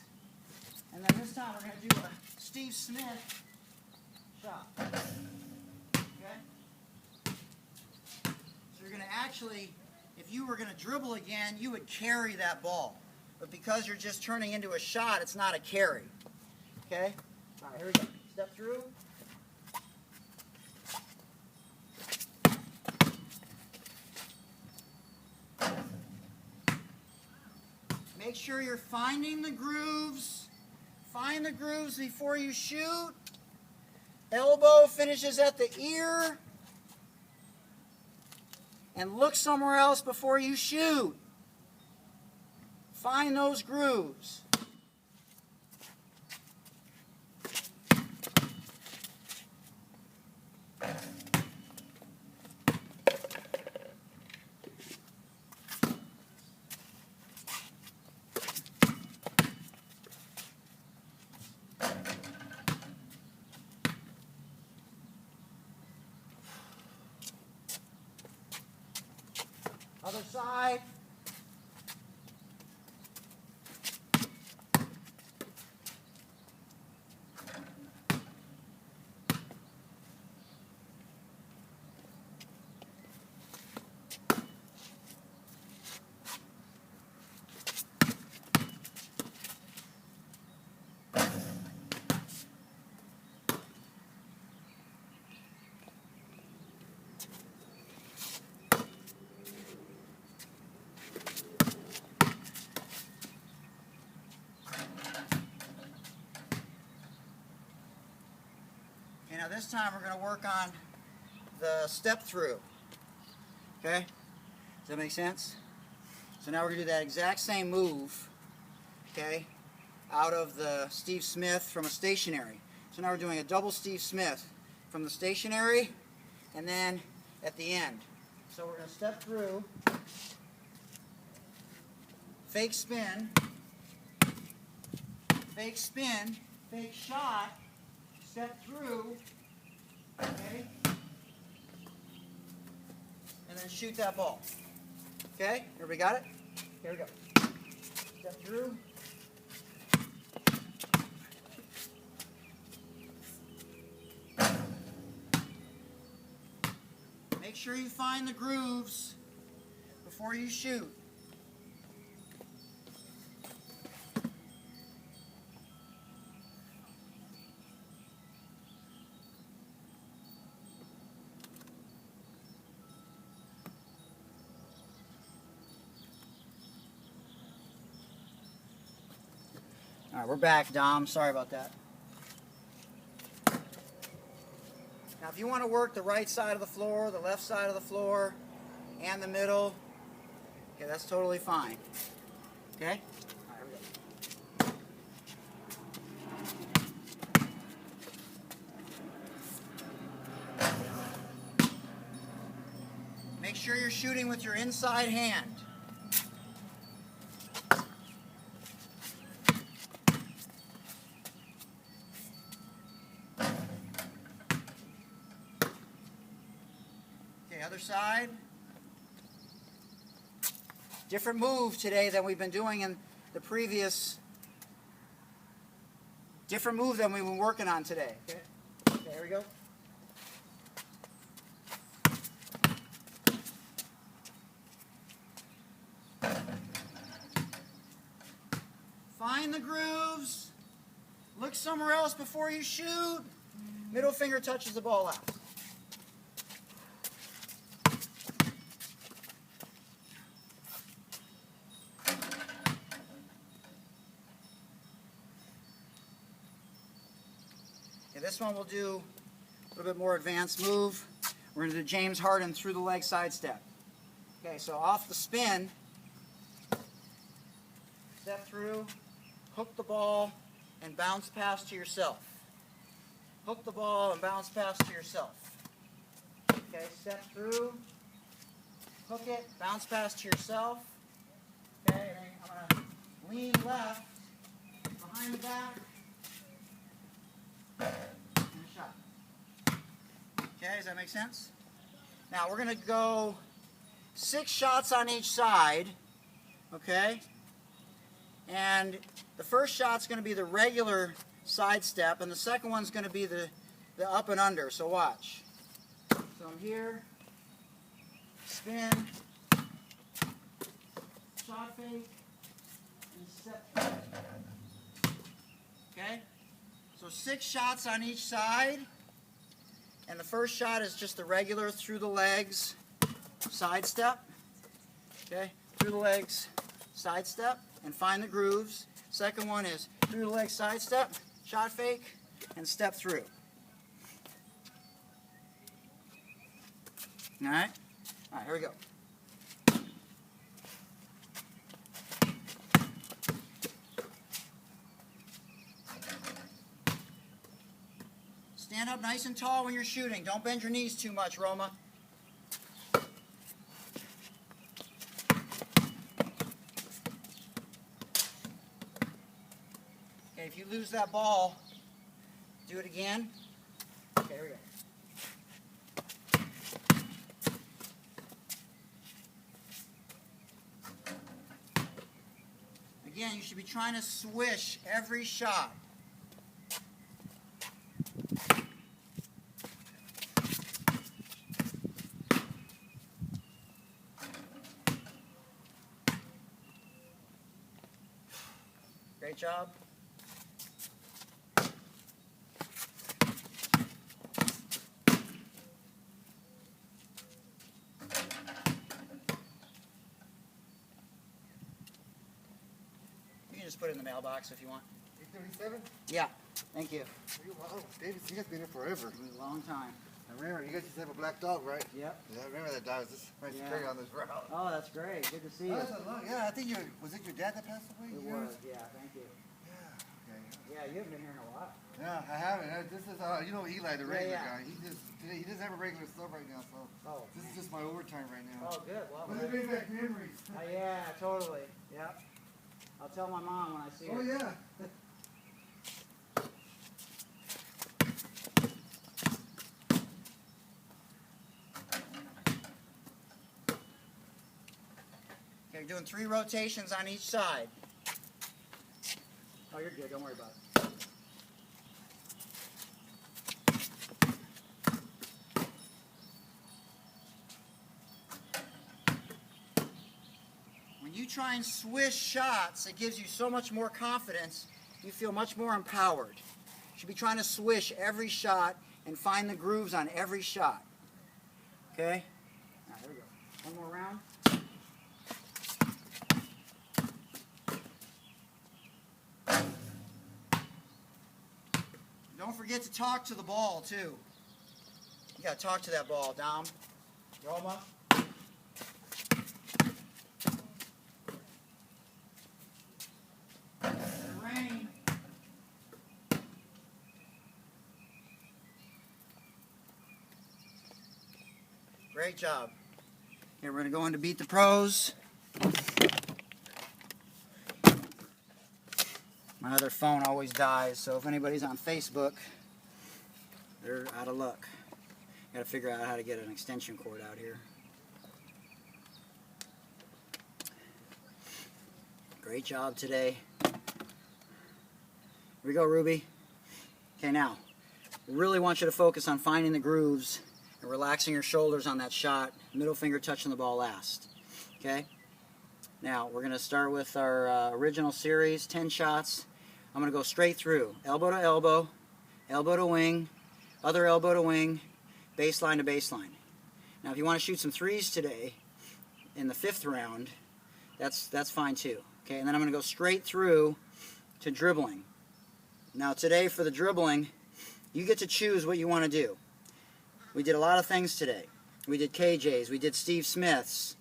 And then this time we're going to do a Steve Smith shot. Okay? So you're going to actually, if you were going to dribble again, you would carry that ball. But because you're just turning into a shot, it's not a carry. Okay? All right, here we go. Step through. Make sure you're finding the grooves. Find the grooves before you shoot. Elbow finishes at the ear. And look somewhere else before you shoot. Find those grooves. Other side. Now this time we're going to work on the step through. Okay? Does that make sense? So now we're going to do that exact same move, okay, out of the Steve Smith from a stationary. So now we're doing a double Steve Smith from the stationary and then at the end. So we're going to step through, fake spin, fake shot, step through, okay, and then shoot that ball. Okay, everybody got it? Here we go. Step through. Make sure you find the grooves before you shoot. All right, we're back, Dom. Sorry about that. Now, if you want to work the right side of the floor, the left side of the floor, and the middle, okay, that's totally fine. Okay? All right, here we go. Make sure you're shooting with your inside hand. Other side. Different move today than we've been doing in the previous. Different move than we've been working on today. Okay, okay, here we go. Find the grooves. Look somewhere else before you shoot. Middle finger touches the ball out. Okay, this one we'll do a little bit more advanced move. We're going to do James Harden through the leg sidestep. Okay, so off the spin, step through, hook the ball, and bounce pass to yourself. Hook the ball and bounce pass to yourself. Okay, step through, hook it, bounce pass to yourself. Okay, and then I'm going to lean left, behind the back, and a shot. Okay, does that make sense? Now we're going to go 6 shots on each side, okay? And the first shot's going to be the regular side step, and the second one's going to be the up and under, so watch. So I'm here, spin, shot fake, and step. Okay? So 6 shots on each side, and the first shot is just the regular through the legs side step. Okay? Through the legs side step, and find the grooves. Second one is through the leg side step, shot fake, and step through. Alright? Alright, here we go. Stand up nice and tall when you're shooting. Don't bend your knees too much, Roma. Okay, if you lose that ball, do it again. Okay, here we go. Again, you should be trying to swish every shot. Great job. You can just put it in the mailbox if you want. 837? Yeah, thank you. Wow, David, you guys been here forever. It was a long time. I remember, you guys used to have a black dog, right? Yep. Yeah, I remember that dog was just nice to carry on this route. Oh, that's great. Good to see you. Yeah, I think was it your dad that passed away? It was, yeah, thank you. Yeah, okay. Yeah, you haven't been here in a while. Yeah, I haven't. This is, you know Eli, the regular guy. He doesn't have a regular stuff right now, so this is just my overtime right now. Oh, good. Well, But it brings back memories. yeah, totally. Yep. I'll tell my mom when I see her. Oh, yeah. Okay, you're doing 3 rotations on each side. Oh, you're good. Don't worry about it. When you try and swish shots, it gives you so much more confidence. You feel much more empowered. You should be trying to swish every shot and find the grooves on every shot. Okay? All right, here we go. One more round. Don't forget to talk to the ball, too. You got to talk to that ball, Dom. Roma. Rain. Great job. Here, we're going to go in to beat the pros. My other phone always dies, so if anybody's on Facebook, they're out of luck. Got to figure out how to get an extension cord out here. Great job today. Here we go, Ruby. Okay, now, really want you to focus on finding the grooves and relaxing your shoulders on that shot. Middle finger touching the ball last. Okay? Now, we're going to start with our original series, 10 shots. I'm going to go straight through, elbow to elbow, elbow to wing, other elbow to wing, baseline to baseline. Now, if you want to shoot some threes today in the 5th round, that's fine too. Okay, and then I'm going to go straight through to dribbling. Now, today for the dribbling, you get to choose what you want to do. We did a lot of things today. We did KJ's, we did Steve Smith's.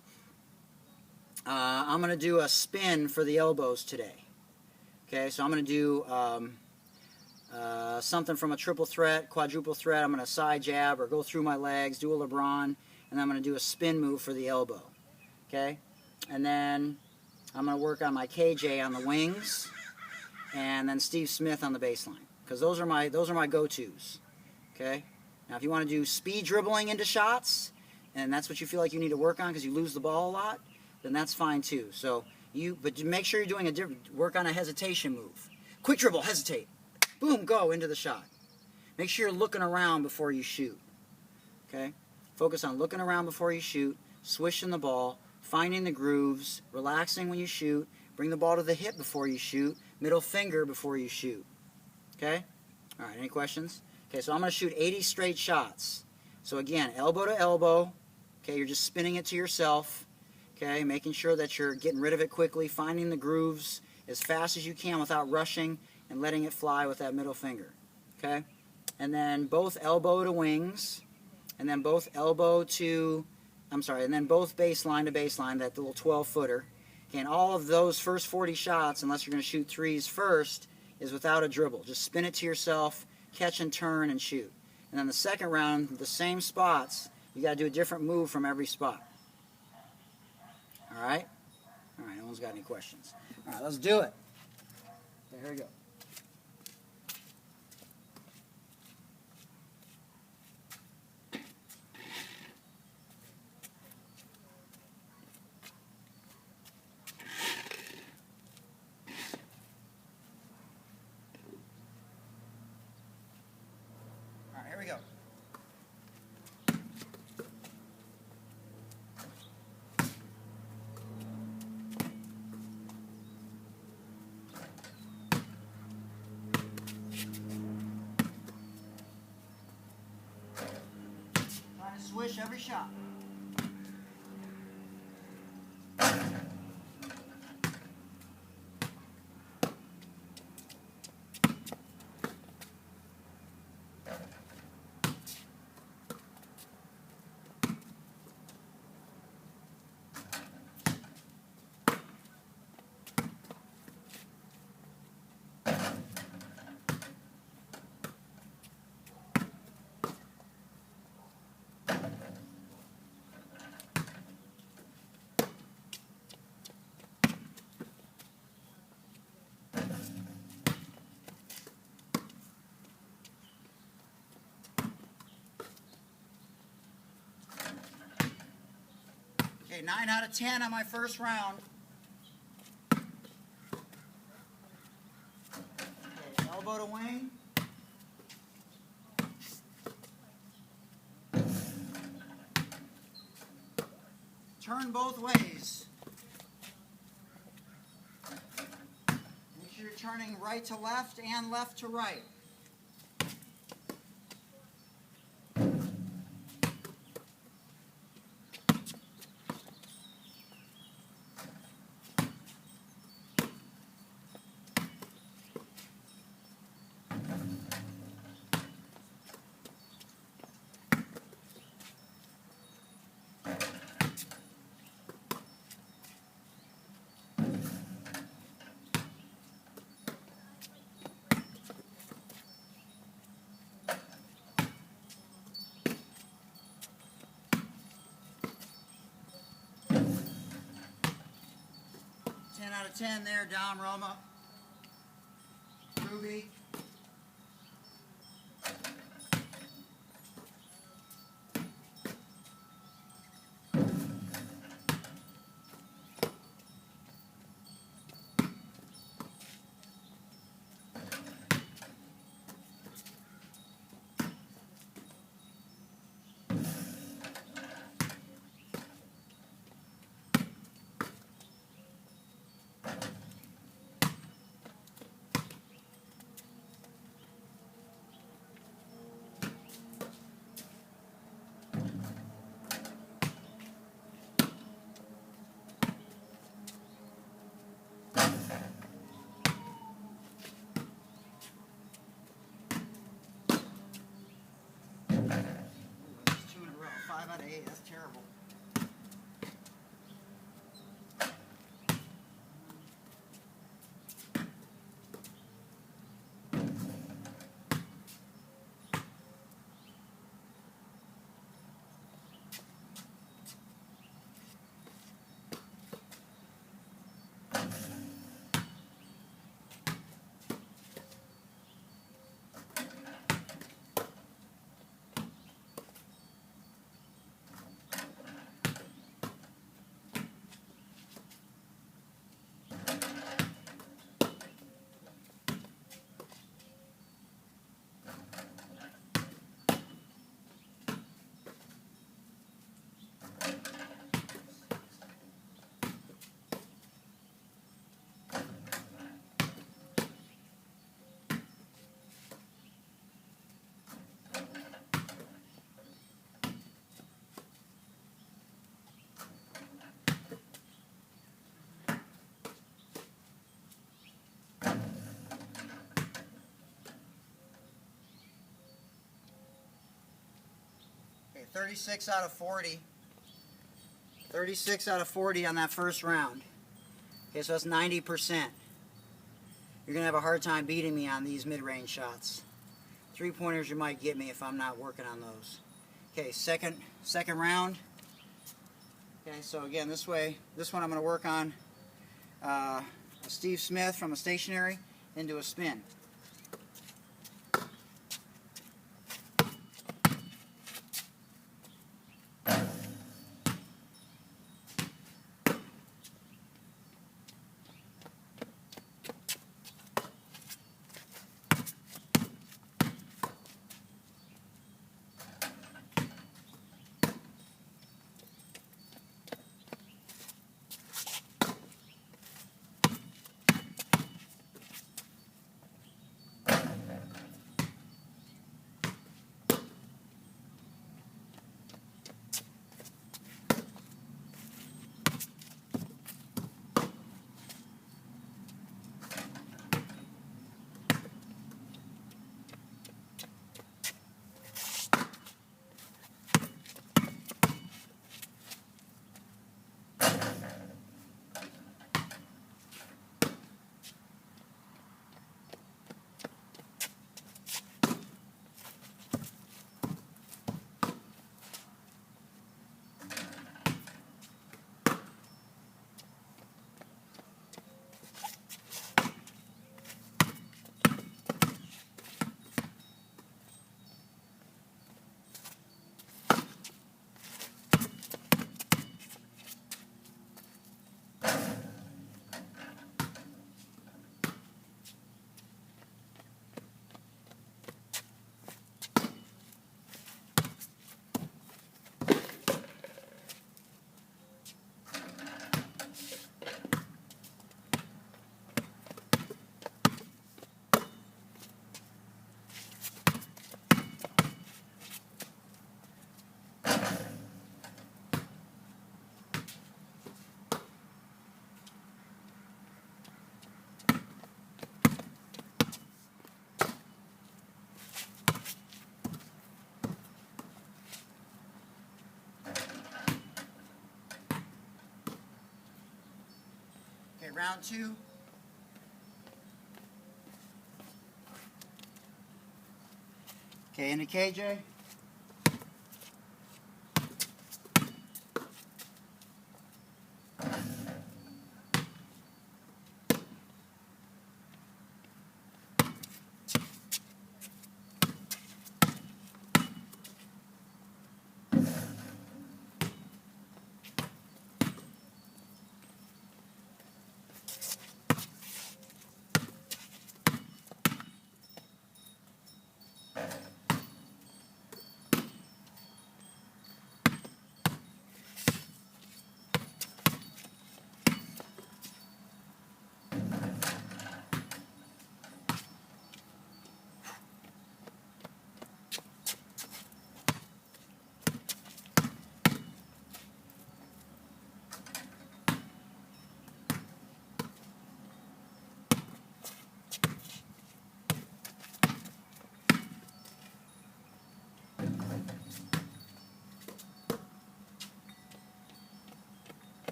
I'm going to do a spin for the elbows today. Okay, so I'm going to do something from a triple threat, quadruple threat. I'm going to side jab or go through my legs, do a LeBron, and then I'm going to do a spin move for the elbow. Okay, and then I'm going to work on my KJ on the wings, and then Steve Smith on the baseline, because those are my go-tos. Okay, now if you want to do speed dribbling into shots, and that's what you feel like you need to work on because you lose the ball a lot, then that's fine too. So but make sure you're doing work on a hesitation move. Quick dribble, hesitate, boom, go into the shot. Make sure you're looking around before you shoot. Okay, focus on looking around before you shoot, swishing the ball, finding the grooves, relaxing when you shoot. Bring the ball to the hip before you shoot. Middle finger before you shoot. Okay? All right, any questions? Okay, so I'm going to shoot 80 straight shots. So again, elbow to elbow. Okay, you're just spinning it to yourself. Okay, making sure that you're getting rid of it quickly, finding the grooves as fast as you can without rushing and letting it fly with that middle finger. Okay? And then both elbow to wings, and then both elbow to, and then both baseline to baseline, that little 12-footer. Okay, and all of those first 40 shots, unless you're going to shoot threes first, is without a dribble. Just spin it to yourself, catch and turn, and shoot. And then the second round, the same spots, you got to do a different move from every spot. All right? All right, no one's got any questions. All right, let's do it. Okay, here we go. All right, here we go. Swish every shot. Okay, 9 out of 10 on my first round. Okay, elbow to wing. Turn both ways. Make sure you're turning right to left and left to right. Out of 10 there, Dom Roma. Ruby. 36 out of 40. 36 out of 40 on that first round. Okay, so that's 90%. You're going to have a hard time beating me on these mid-range shots. Three-pointers you might get me if I'm not working on those. Okay, second round. Okay, so again, this one I'm going to work on a Steve Smith from a stationary into a spin. Okay, round two. Okay, into KJ.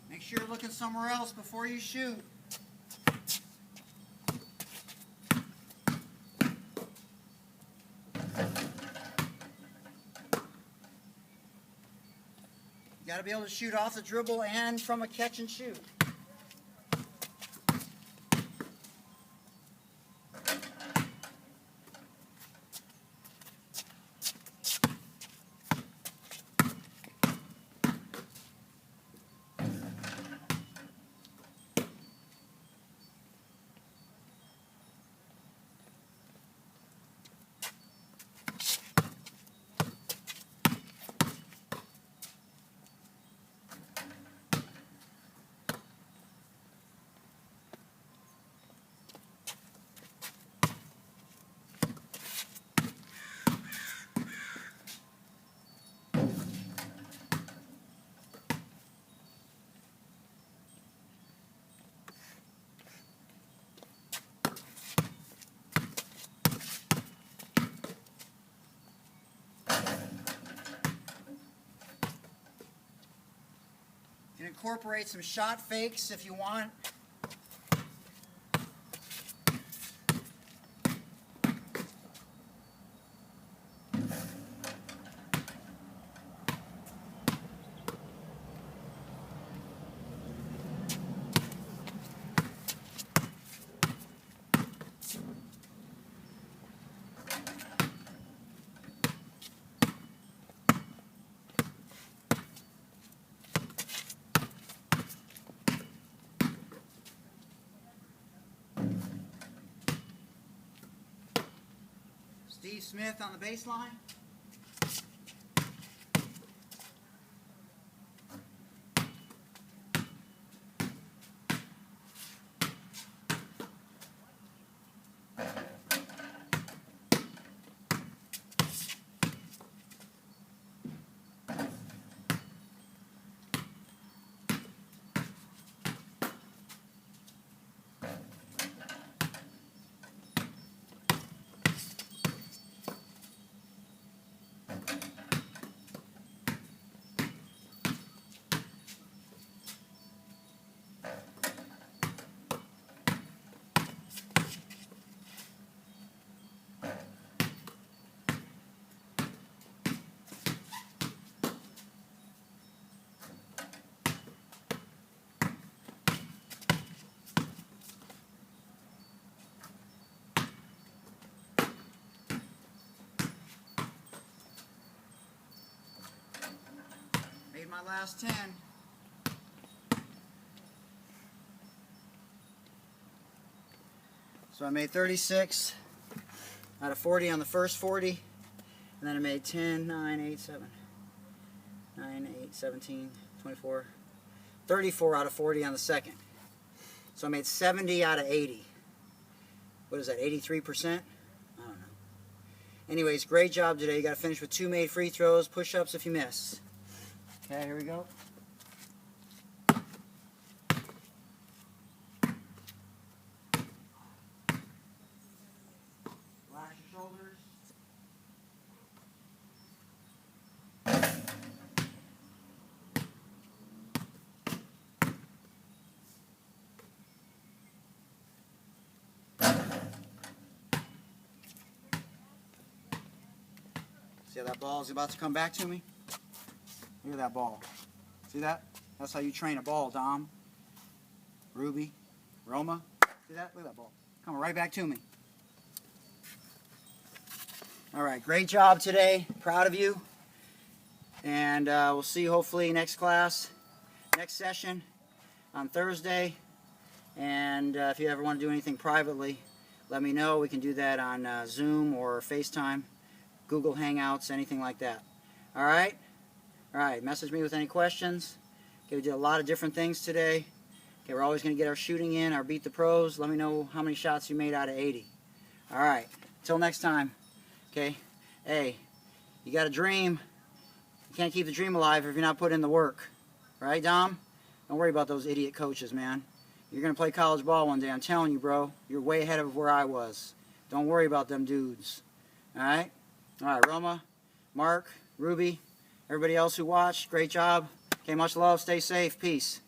Make sure you're looking somewhere else before you shoot. You got to be able to shoot off the dribble and from a catch and shoot. incorporate some shot fakes if you want. Steve Smith on the baseline. Made my last 10. So I made 36 out of 40 on the first 40, and then I made 10, 9, 8, 7, 9, 8, 17, 24, 34 out of 40 on the second. So I made 70 out of 80. What is that, 83%? I don't know. Anyways, great job today. You got to finish with 2 made free throws, push-ups if you miss. Okay, here we go. Relax your shoulders. See how that ball is about to come back to me? Look at that ball. See that? That's how you train a ball, Dom. Ruby. Roma. See that? Look at that ball. Coming right back to me. Alright, great job today. Proud of you. And we'll see you hopefully next class, next session on Thursday. And if you ever want to do anything privately, let me know. We can do that on Zoom or FaceTime, Google Hangouts, anything like that. Alright? Alright, message me with any questions. Okay, we did a lot of different things today. Okay, we're always going to get our shooting in, our Beat the Pros. Let me know how many shots you made out of 80. Alright, until next time. Okay, hey, you got a dream. You can't keep the dream alive if you're not putting in the work. Right, Dom? Don't worry about those idiot coaches, man. You're going to play college ball one day. I'm telling you, bro. You're way ahead of where I was. Don't worry about them dudes. Alright? Alright, Roma, Mark, Ruby, everybody else who watched, great job. Okay, much love. Stay safe. Peace.